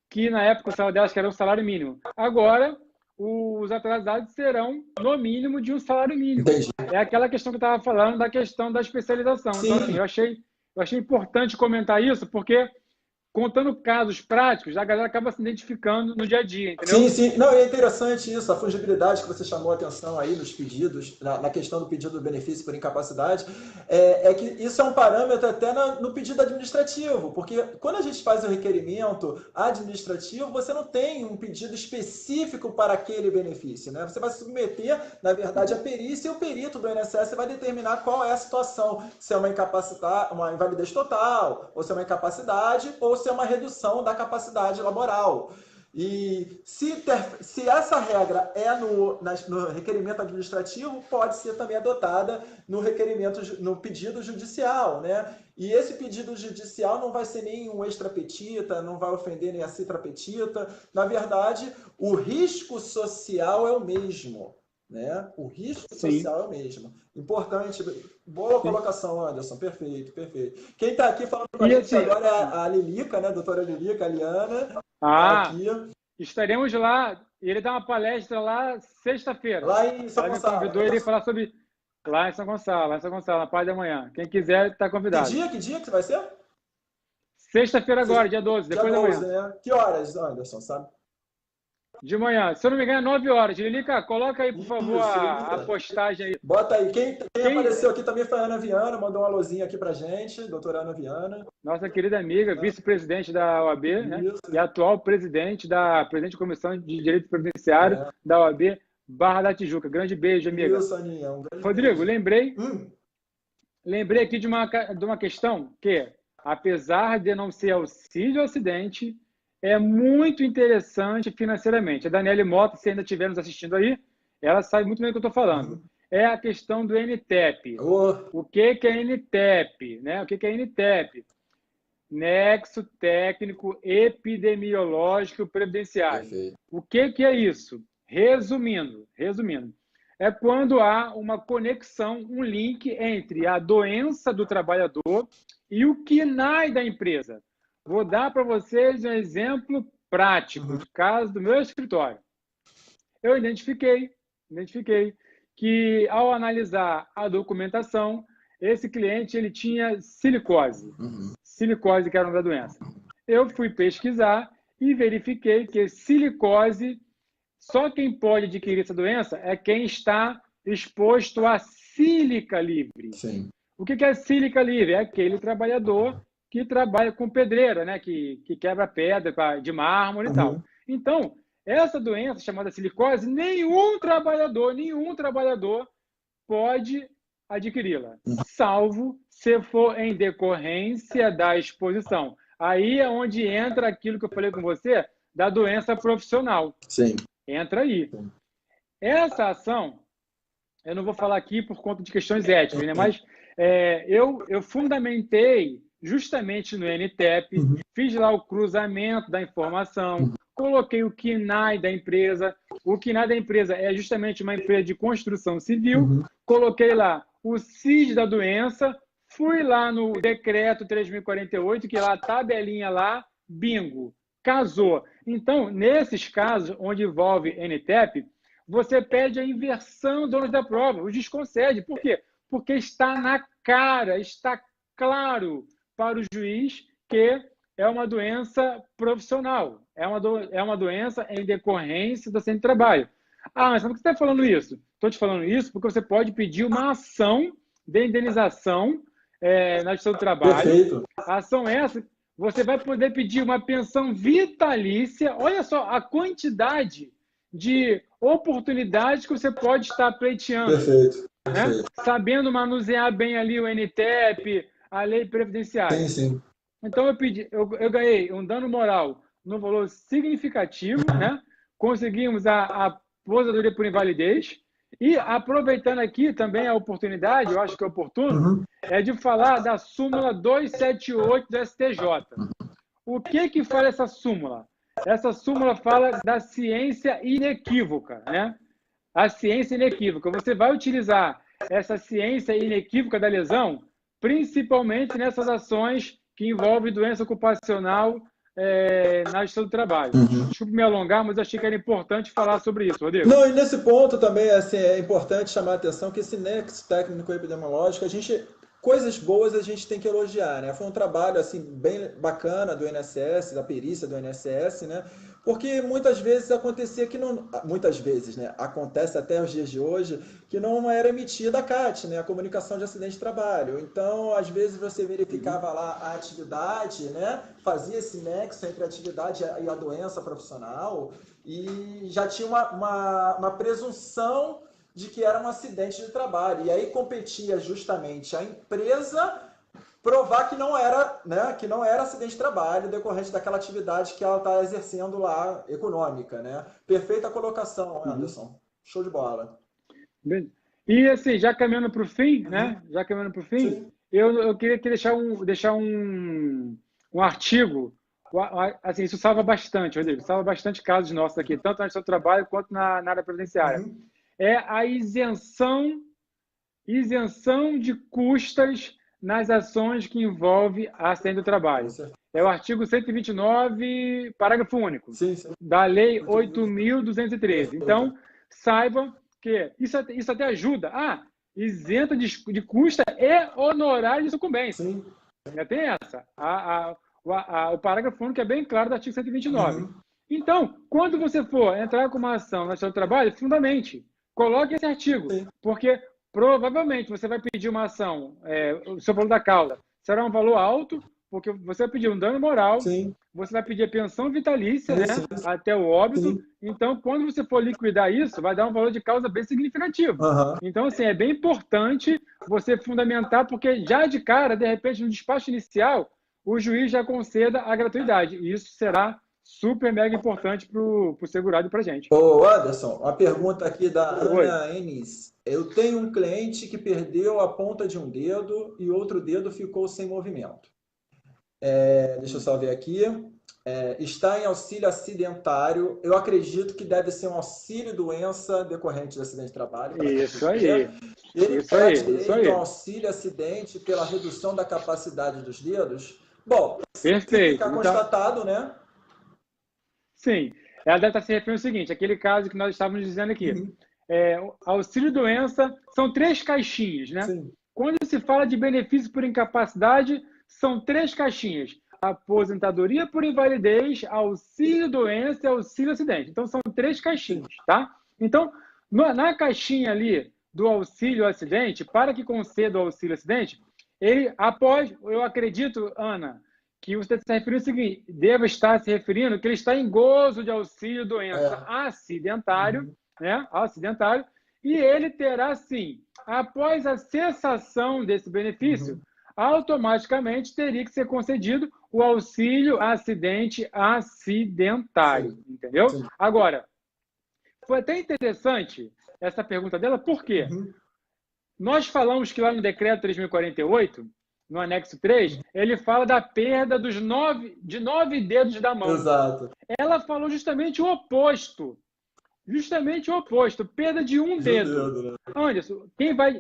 que na época o salário delas que era um salário mínimo. Agora, os atrasados serão no mínimo de um salário mínimo. Entendi. É aquela questão que eu estava falando da questão da especialização. Sim. Então, assim, eu achei importante comentar isso, porque contando casos práticos, a galera acaba se identificando no dia a dia, entendeu? Sim, sim. Não, é interessante isso, a fungibilidade que você chamou a atenção aí nos pedidos, na questão do pedido do benefício por incapacidade, é que isso é um parâmetro até no pedido administrativo, porque quando a gente faz o requerimento administrativo, você não tem um pedido específico para aquele benefício, né? Você vai submeter, na verdade, a perícia e o perito do INSS vai determinar qual é a situação, se é uma invalidez total, ou se é uma incapacidade, ou se é uma redução da capacidade laboral. E se essa regra é no requerimento administrativo, pode ser também adotada no pedido judicial, né? E esse pedido judicial não vai ser nem um extra petita, não vai ofender nem a citra petita. Na verdade, o risco social é o mesmo, né? O risco social é o mesmo. Importante. Boa colocação, Anderson. Perfeito, perfeito. Quem está aqui falando com a gente agora é a Lilica, né? Doutora Lilica, a Liana. Aqui. Estaremos lá. Ele dá uma palestra lá sexta-feira. Lá em São Gonçalo. Me convidou ele falar sobre... Lá em São Gonçalo, na parte da manhã. Quem quiser, está convidado. Que dia que vai ser? Sexta-feira agora, dia 12, depois da manhã. Né? Que horas, Anderson, sabe? De manhã. Se eu não me engano, é 9 horas. Lilica, coloca aí, por favor, a postagem aí. Bota aí. Quem apareceu aqui também foi a Ana Viana, mandou um alôzinho aqui pra gente, doutora Ana Viana. Nossa querida amiga, vice-presidente da OAB, né? E atual presidente da Comissão de Direito Previdenciário da OAB Barra da Tijuca. Grande beijo, amiga. Isso, Aninha. Rodrigo, lembrei aqui de uma questão que, apesar de não ser auxílio acidente, é muito interessante financeiramente. A Daniele Mota, se ainda estiver nos assistindo aí, ela sabe muito bem do que eu estou falando. É a questão do NTEP. O que é NTEP? Né? O que é NTEP? Nexo Técnico Epidemiológico Previdenciário. Perfeito. O que é isso? Resumindo, é quando há uma conexão, um link entre a doença do trabalhador e o KNAI da empresa. Vou dar para vocês um exemplo prático de caso do meu escritório. Eu identifiquei que, ao analisar a documentação, esse cliente ele tinha silicose. Silicose, que era o nome da doença. Eu fui pesquisar e verifiquei que silicose, só quem pode adquirir essa doença é quem está exposto a sílica livre. Sim. O que é sílica livre? É aquele trabalhador que trabalha com pedreira, né? que quebra pedra de mármore e tal. Então, essa doença chamada silicose, nenhum trabalhador pode adquiri-la, salvo se for em decorrência da exposição. Aí é onde entra aquilo que eu falei com você, da doença profissional. Sim. Entra aí. Sim. Essa ação, eu não vou falar aqui por conta de questões éticas, né? Mas eu fundamentei justamente no NTEP, fiz lá o cruzamento da informação, coloquei o KNAI da empresa. O KNAI da empresa é justamente uma empresa de construção civil. Coloquei lá o CID da doença, fui lá no decreto 3.048, que lá a tabelinha lá, bingo, casou. Então, nesses casos onde envolve NTEP, você pede a inversão do ônus da prova, o desconcede. Por quê? Porque está na cara, está claro para o juiz que é uma doença profissional, é uma doença em decorrência do acidente de trabalho. Ah, mas por que você está falando isso? Estou te falando isso porque você pode pedir uma ação de indenização na Justiça do Trabalho. Perfeito. A ação essa, você vai poder pedir uma pensão vitalícia. Olha só a quantidade de oportunidades que você pode estar pleiteando. Perfeito, Né? perfeito. Sabendo manusear bem ali o NTEP, a lei previdenciária. Sim, sim. Então, eu ganhei um dano moral no valor significativo, né? Conseguimos a aposentadoria por invalidez. E, aproveitando aqui também a oportunidade, eu acho que é oportuno, é de falar da súmula 278 do STJ. O que fala essa súmula? Essa súmula fala da ciência inequívoca, né? A ciência inequívoca. Você vai utilizar essa ciência inequívoca da lesão, principalmente nessas ações que envolvem doença ocupacional na gestão do trabalho. Desculpe me alongar, mas achei que era importante falar sobre isso, Rodrigo. Não, e nesse ponto também assim, é importante chamar a atenção que esse nexo técnico-epidemiológico, coisas boas a gente tem que elogiar, né? Foi um trabalho assim bem bacana do INSS, da perícia do INSS, né? Porque muitas vezes acontecia que não, muitas vezes, né? Acontece até os dias de hoje que não era emitida a CAT, né? A comunicação de acidente de trabalho. Então, às vezes você verificava lá a atividade, né? Fazia esse nexo entre a atividade e a doença profissional e já tinha uma presunção de que era um acidente de trabalho. E aí competia justamente a empresa provar que não era, né, que não era acidente de trabalho decorrente daquela atividade que ela está exercendo lá, econômica. Né? Perfeita colocação, Anderson. Show de bola. E assim, já caminhando para o fim, né? Já caminhando para o fim, eu queria deixar um artigo. Assim, isso salva bastante, Rodrigo. Salva bastante casos nossos aqui, tanto na gestão do trabalho quanto na área previdenciária. É a isenção de custas nas ações que envolvem a acidente do trabalho. É o artigo 129, parágrafo único, da Lei 8.213. Então, saiba que isso até ajuda. Isenta de custa e honorário de sucumbência. Já tem essa. O parágrafo único é bem claro do artigo 129. Então, quando você for entrar com uma ação na gestão do trabalho, fundamente, coloque esse artigo, porque provavelmente você vai pedir uma ação, o seu valor da causa será um valor alto, porque você vai pedir um dano moral, você vai pedir a pensão vitalícia, né, até o óbito. Então, quando você for liquidar isso, vai dar um valor de causa bem significativo. Então, assim, é bem importante você fundamentar, porque já de cara, de repente, no despacho inicial, o juiz já conceda a gratuidade. E isso será super mega importante para o segurado e para a gente. Ô, Anderson, uma pergunta aqui da Ana Enis. Eu tenho um cliente que perdeu a ponta de um dedo e outro dedo ficou sem movimento. Deixa eu só ver aqui. Está em auxílio acidentário. Eu acredito que deve ser um auxílio doença decorrente de acidente de trabalho. Isso aí. Ele pede direito ao auxílio acidente pela redução da capacidade dos dedos? Bom, perfeito. Se ficar constatado, né? Sim. Ela deve estar se referindo ao seguinte, aquele caso que nós estávamos dizendo aqui. Auxílio-doença são 3 caixinhas, né? Quando se fala de benefício por incapacidade, são 3 caixinhas. Aposentadoria por invalidez, auxílio-doença e auxílio-acidente. Então, são 3 caixinhas, tá? Então, na caixinha ali do auxílio-acidente, para que conceda o auxílio-acidente, ele, após, eu acredito, Ana, que você está se referindo ao seguinte, deve estar se referindo que ele está em gozo de auxílio-doença acidentário, né? Acidentário, e ele terá, sim, após a cessação desse benefício, automaticamente teria que ser concedido o auxílio acidente acidentário, entendeu? Agora, foi até interessante essa pergunta dela, por quê? Nós falamos que lá no decreto 3.048, no anexo 3, ele fala da perda de 9 dedos da mão. Exato. Ela falou justamente o oposto. Justamente o oposto, perda de um dedo. Anderson,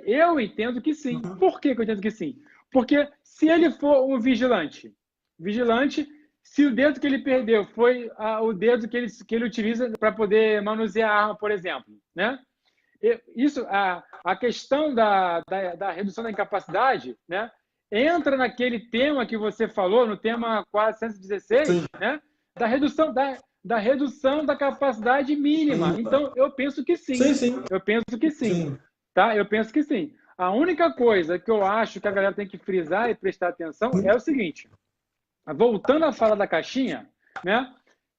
eu entendo que sim. Por que eu entendo que sim? Porque se ele for um vigilante, se o dedo que ele perdeu foi o dedo que ele utiliza para poder manusear a arma, por exemplo, né? Isso, a questão da redução da incapacidade, né, entra naquele tema que você falou, no tema 416, né, da redução da capacidade mínima. Então, eu penso que sim. Eu penso que sim. Tá? Eu penso que sim. A única coisa que eu acho que a galera tem que frisar e prestar atenção é o seguinte. voltando à fala da caixinha, né?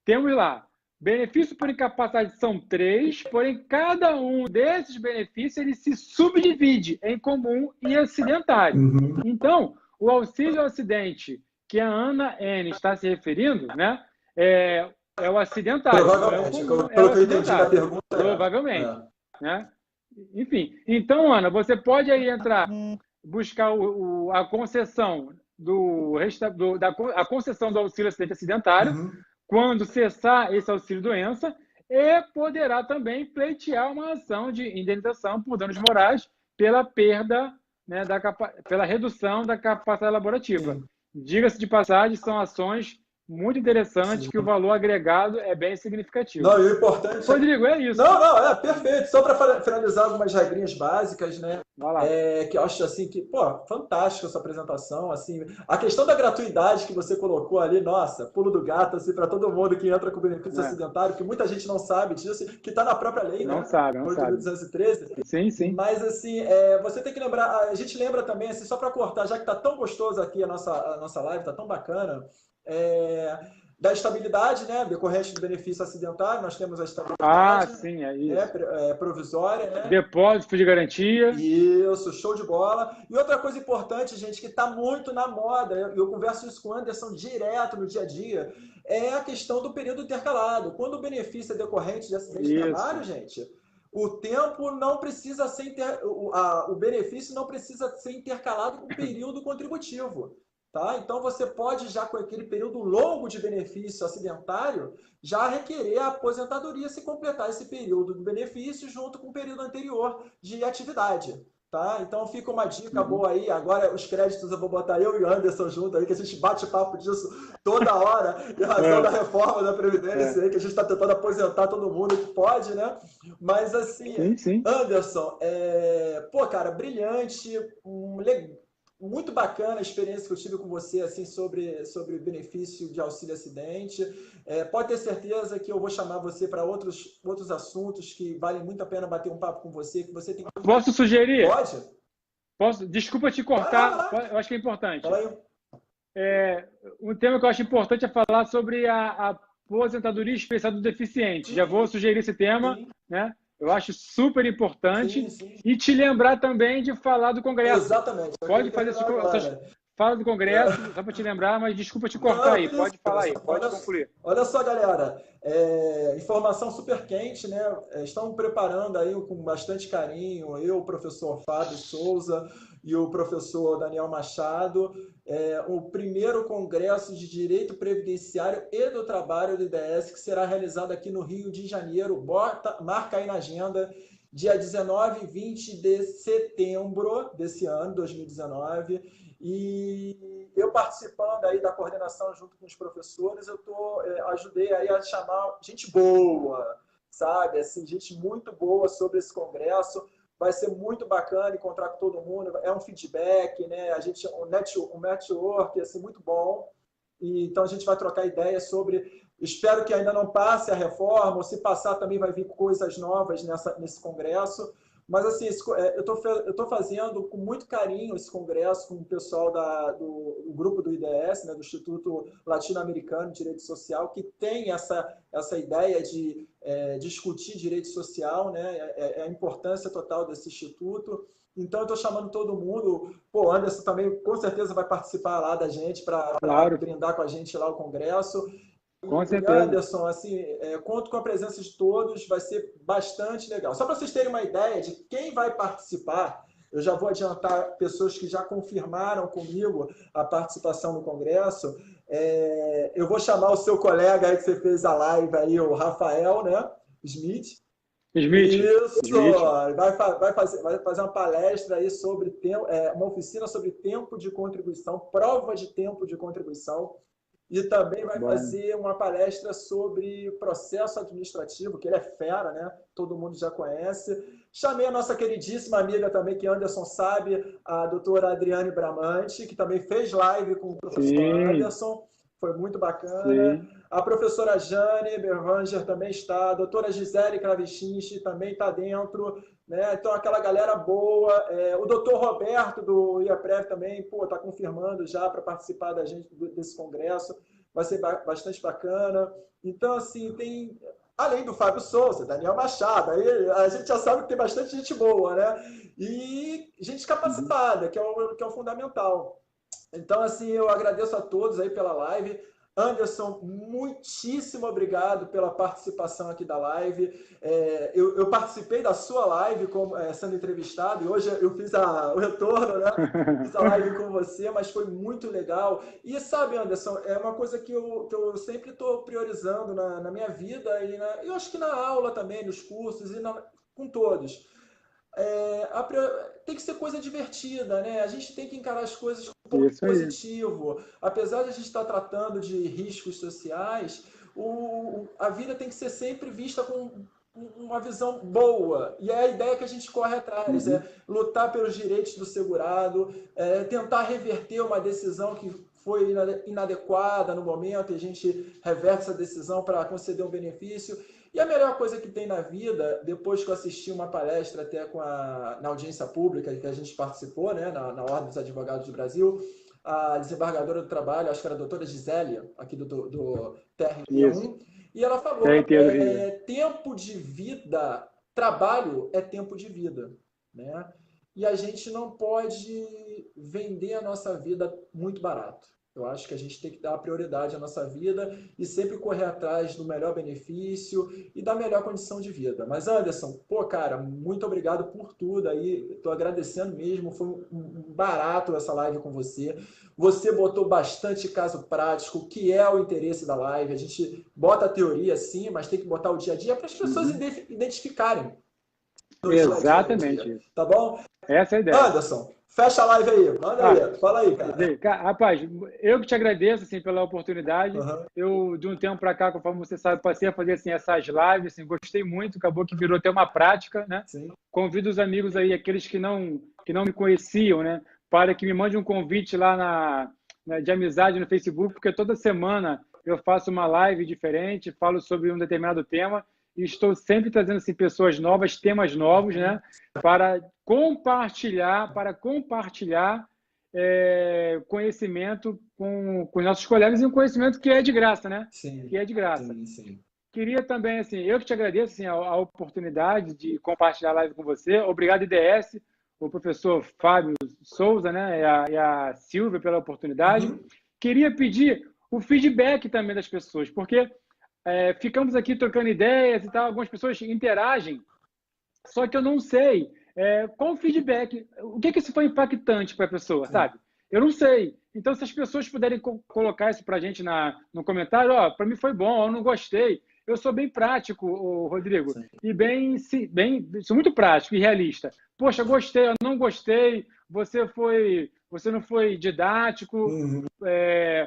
Temos lá, benefício por incapacidade são 3, porém cada um desses benefícios ele se subdivide em comum e acidentário. Então, o auxílio ao acidente que a Ana N está se referindo, né, é o acidentário. Provavelmente, pelo que eu entendi da pergunta. Provavelmente. Né? Enfim, então, Ana, você pode aí entrar, buscar a concessão a concessão do auxílio acidente acidentário, quando cessar esse auxílio-doença, e poderá também pleitear uma ação de indenização por danos morais pela perda, né, pela redução da capacidade laborativa. Diga-se de passagem, são ações muito interessantes, que o valor agregado é bem significativo. Não, e o importante... Rodrigo, é isso. Não, perfeito. Só para finalizar algumas regrinhas básicas, né? Vai lá. Que eu acho assim que, pô, fantástica essa apresentação, assim. A questão da gratuidade que você colocou ali, nossa, pulo do gato, assim, para todo mundo que entra com benefício acidentário, que muita gente não sabe disso, que está na própria lei, não né? Sabe, não sabe. 8.213. Sim. Mas, assim, você tem que lembrar, a gente lembra também, assim, só para cortar, já que está tão gostoso aqui a nossa live, está tão bacana, da estabilidade, né, decorrente do benefício acidentário, nós temos a estabilidade sim, é isso. Provisória. Né? Depósito de garantia. Isso, show de bola. E outra coisa importante, gente, que está muito na moda, eu converso isso com o Anderson direto no dia a dia, é a questão do período intercalado. Quando o benefício é decorrente de acidente de trabalho, gente, o tempo não precisa ser o benefício não precisa ser intercalado com o período contributivo. Tá? Então, você pode, já com aquele período longo de benefício acidentário, já requerer a aposentadoria se completar esse período do benefício junto com o período anterior de atividade. Tá? Então, fica uma dica boa aí. Agora, os créditos eu vou botar eu e o Anderson junto aí, que a gente bate papo disso toda hora, em razão da reforma da Previdência, aí, que a gente está tentando aposentar todo mundo que pode, né? Mas, assim, sim. Anderson, cara, brilhante, muito bacana a experiência que eu tive com você assim, sobre o benefício de auxílio acidente. Pode ter certeza que eu vou chamar você para outros assuntos que valem muito a pena bater um papo com você. Que você tem... Posso sugerir? Pode? Posso? Desculpa te cortar, eu acho que é importante. Fala aí. Um tema que eu acho importante é falar sobre a aposentadoria especial do deficiente. Já vou sugerir esse tema, né? Eu acho super importante. Sim. E te lembrar também de falar do Congresso. Exatamente. Pode fazer fala do Congresso, só para te lembrar, mas desculpa te cortar aí. Pode falar aí, pode concluir. Olha só, galera. Informação super quente, né? Estamos preparando aí com bastante carinho, eu, o professor Fábio Souza e o professor Daniel Machado, o primeiro Congresso de Direito Previdenciário e do Trabalho do IDS, que será realizado aqui no Rio de Janeiro. Marca aí na agenda, dia 19 e 20 de setembro desse ano, 2019. E eu participando aí da coordenação junto com os professores, ajudei aí a chamar gente boa, sabe? Assim, gente muito boa sobre esse congresso. Vai ser muito bacana encontrar com todo mundo. É um feedback, né? Um network assim, muito bom. Então, a gente vai trocar ideias sobre... Espero que ainda não passe a reforma, ou se passar também vai vir coisas novas nesse congresso. Mas, assim, eu estou fazendo com muito carinho esse congresso com o pessoal do grupo do IDS, né, do Instituto Latino-Americano de Direito Social, que tem essa ideia de discutir direito social, né, a importância total desse instituto. Então, eu estou chamando todo mundo. Pô, Anderson também, com certeza, vai participar lá da gente para brindar com a gente lá o congresso. Com certeza. Anderson, assim, conto com a presença de todos, vai ser bastante legal. Só para vocês terem uma ideia de quem vai participar, eu já vou adiantar pessoas que já confirmaram comigo a participação no Congresso. Eu vou chamar o seu colega aí que você fez a live aí, o Rafael, né? Smith. Isso! Smith. Vai fazer uma palestra aí sobre uma oficina sobre tempo de contribuição, prova de tempo de contribuição. E também vai fazer uma palestra sobre processo administrativo, que ele é fera, né? Todo mundo já conhece. Chamei a nossa queridíssima amiga também, que Anderson sabe, a doutora Adriane Bramante, que também fez live com o professor Anderson. foi muito bacana. Sim. A professora Jane Berwanger também está, a doutora Gisele Kravichinchi também está dentro, né? Então, aquela galera boa. O doutor Roberto, do IAPREV, também está confirmando já para participar da gente desse congresso. Vai ser bastante bacana. Então, assim, tem... Além do Fábio Souza, Daniel Machado, aí a gente já sabe que tem bastante gente boa, né? E gente capacitada, que é o fundamental. Então, assim, eu agradeço a todos aí pela live. Anderson, muitíssimo obrigado pela participação aqui da live. Eu participei da sua live sendo entrevistado, e hoje eu fiz o retorno, né? Fiz a live com você, mas foi muito legal. E sabe, Anderson, é uma coisa que eu sempre estou priorizando na minha vida, e eu acho que na aula também, nos cursos, e com todos. Tem que ser coisa divertida, né? A gente tem que encarar as coisas com um pouco positivo. Apesar de a gente estar tratando de riscos sociais, a vida tem que ser sempre vista com uma visão boa. E é a ideia que a gente corre atrás, lutar pelos direitos do segurado, tentar reverter uma decisão que foi inadequada no momento, e a gente reverte essa decisão para conceder um benefício. E a melhor coisa que tem na vida, depois que eu assisti uma palestra até na audiência pública que a gente participou, né, na Ordem dos Advogados do Brasil, a desembargadora do trabalho, acho que era a doutora Gisélia, aqui do TRT1, e ela falou, tempo de vida, trabalho é tempo de vida, né? E a gente não pode vender a nossa vida muito barato. Eu acho que a gente tem que dar prioridade à nossa vida e sempre correr atrás do melhor benefício e da melhor condição de vida. Mas, Anderson, cara, muito obrigado por tudo aí. Estou agradecendo mesmo. Foi um barato essa live com você. Você botou bastante caso prático, que é o interesse da live. A gente bota a teoria, sim, mas tem que botar o dia a dia para as pessoas identificarem. Exatamente isso. Tá bom? Essa é a ideia. Anderson, fecha a live aí. Manda aí. Fala aí, cara. Rapaz, eu que te agradeço assim, pela oportunidade. Eu, de um tempo para cá, conforme você sabe, passei a fazer assim, essas lives. Assim, gostei muito. Acabou que virou até uma prática, né? Sim. Convido os amigos aí, aqueles que não me conheciam, né? Para que me mandem um convite lá de amizade no Facebook, porque toda semana eu faço uma live diferente, falo sobre um determinado tema. E estou sempre trazendo assim, pessoas novas, temas novos, né? Para compartilhar conhecimento com os nossos colegas, e um conhecimento que é de graça, né? Sim. Que é de graça. Sim. Queria também, assim, eu que te agradeço assim, a oportunidade de compartilhar a live com você. Obrigado, IDS, o professor Fábio Souza, né? E a Silvia pela oportunidade. Queria pedir o feedback também das pessoas, porque ficamos aqui trocando ideias e tal, algumas pessoas interagem, só que eu não sei qual o feedback, o que isso foi impactante para a pessoa, sabe? Eu não sei. Então, se as pessoas puderem colocar isso para a gente no comentário, para mim foi bom, eu não gostei. Eu sou bem prático, Rodrigo, e sou muito prático e realista. Poxa, gostei, eu não gostei, você não foi didático,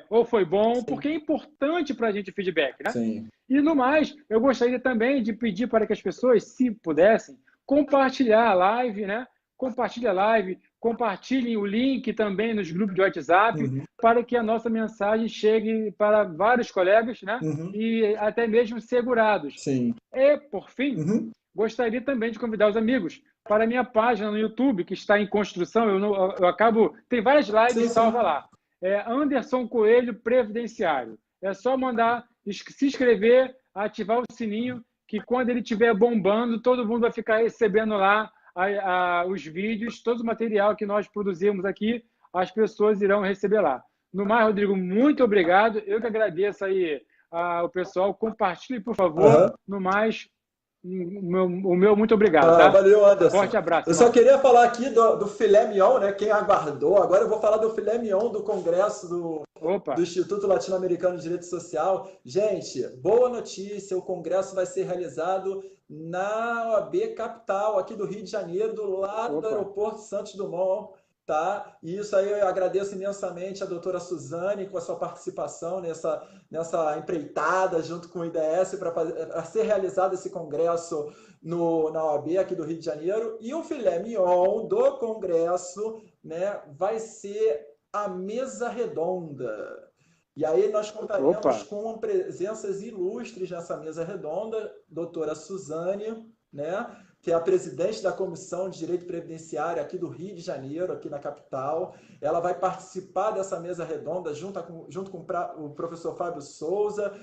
ou foi bom, porque é importante para a gente o feedback, né? Sim. E no mais, eu gostaria também de pedir para que as pessoas, se pudessem, compartilhar a live, né? Compartilhem o link também nos grupos de WhatsApp, para que a nossa mensagem chegue para vários colegas, né? E até mesmo segurados. Sim. E, por fim, gostaria também de convidar os amigos para a minha página no YouTube, que está em construção. Eu acabo... Tem várias lives salva lá. Anderson Coelho Previdenciário. É só mandar se inscrever, ativar o sininho, que quando ele estiver bombando, todo mundo vai ficar recebendo lá os vídeos, todo o material que nós produzimos aqui, as pessoas irão receber lá. No mais, Rodrigo, muito obrigado. Eu que agradeço aí ao pessoal. Compartilhe, por favor. No mais, o meu muito obrigado. Tá? Valeu, Anderson. Forte abraço. Eu só queria falar aqui do filé mignon, né? Quem aguardou. Agora eu vou falar do filé mignon do Congresso do Instituto Latino-Americano de Direito Social. Gente, boa notícia. O Congresso vai ser realizado na OAB Capital, aqui do Rio de Janeiro, do lado do aeroporto Santos Dumont. Tá? E isso aí eu agradeço imensamente a doutora Suzane com a sua participação nessa empreitada junto com o IDS para ser realizado esse congresso na OAB aqui do Rio de Janeiro. E o filé mignon do congresso, né, vai ser a mesa redonda. E aí nós contaremos Opa. com presenças ilustres nessa mesa redonda, doutora Suzane, né, que é a presidente da Comissão de Direito Previdenciário aqui do Rio de Janeiro, aqui na capital. Ela vai participar dessa mesa redonda junto com o professor Fábio Souza,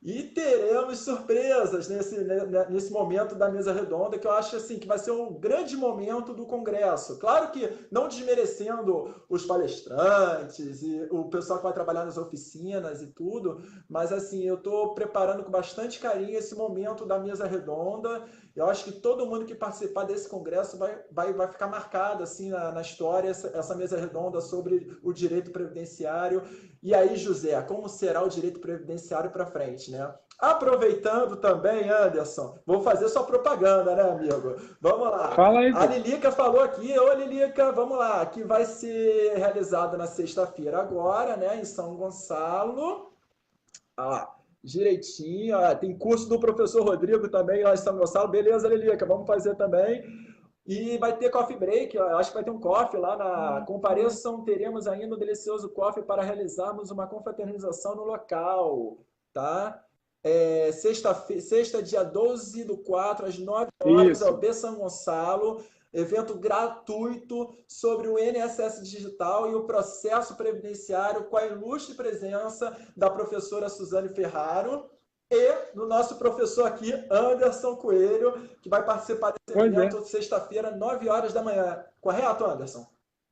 e teremos surpresas nesse momento da mesa redonda, que eu acho assim, que vai ser um grande momento do Congresso. Claro que não desmerecendo os palestrantes e o pessoal que vai trabalhar nas oficinas e tudo, mas assim, eu estou preparando com bastante carinho esse momento da mesa redonda. Eu acho que todo mundo que participar desse congresso vai ficar marcado assim, na história essa mesa redonda sobre o direito previdenciário. E aí, José, como será o direito previdenciário para frente, né? Aproveitando também, Anderson, vou fazer sua propaganda, né, amigo? Vamos lá. Fala aí, A Lilica falou aqui, ô Lilica, vamos lá, que vai ser realizado na sexta-feira agora, né, em São Gonçalo. Direitinho, tem curso do professor Rodrigo também lá em São Gonçalo, beleza, Lilica, vamos fazer também. E vai ter coffee break, acho que vai ter um coffee lá na Compareçam, teremos ainda um delicioso coffee para realizarmos uma confraternização no local, tá? Sexta, dia 12/4, às 9h, ao B São Gonçalo, evento gratuito sobre o INSS digital e o processo previdenciário, com a ilustre presença da professora Suzane Ferraro e do nosso professor aqui, Anderson Coelho, que vai participar desse evento sexta-feira, 9h da manhã. Correto, Anderson?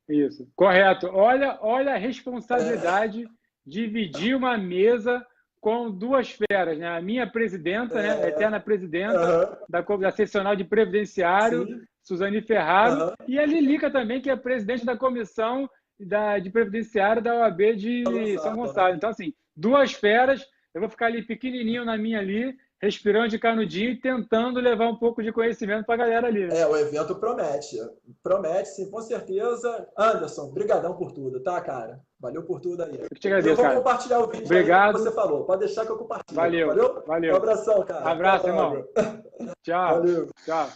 Isso, correto. Olha a responsabilidade de dividir uma mesa com duas feras, né? A minha presidenta, né? A eterna presidenta da Seccional de Previdenciário, sim, Suzane Ferraro, e a Lilica também, que é presidente da Comissão de Previdenciário da OAB de São Gonçalo. Então, assim, duas feras. Eu vou ficar ali pequenininho na minha ali, respirando de canudinho e tentando levar um pouco de conhecimento para a galera ali. Né? O evento promete. Promete, sim, com certeza. Anderson, brigadão por tudo, tá, cara? Valeu por tudo aí. Eu te agradeço, cara. Eu vou compartilhar o vídeo Obrigado. Aí que você falou. Pode deixar que eu compartilho. Valeu. Um abração, cara. Abraço, irmão. Tchau. Valeu. Tchau.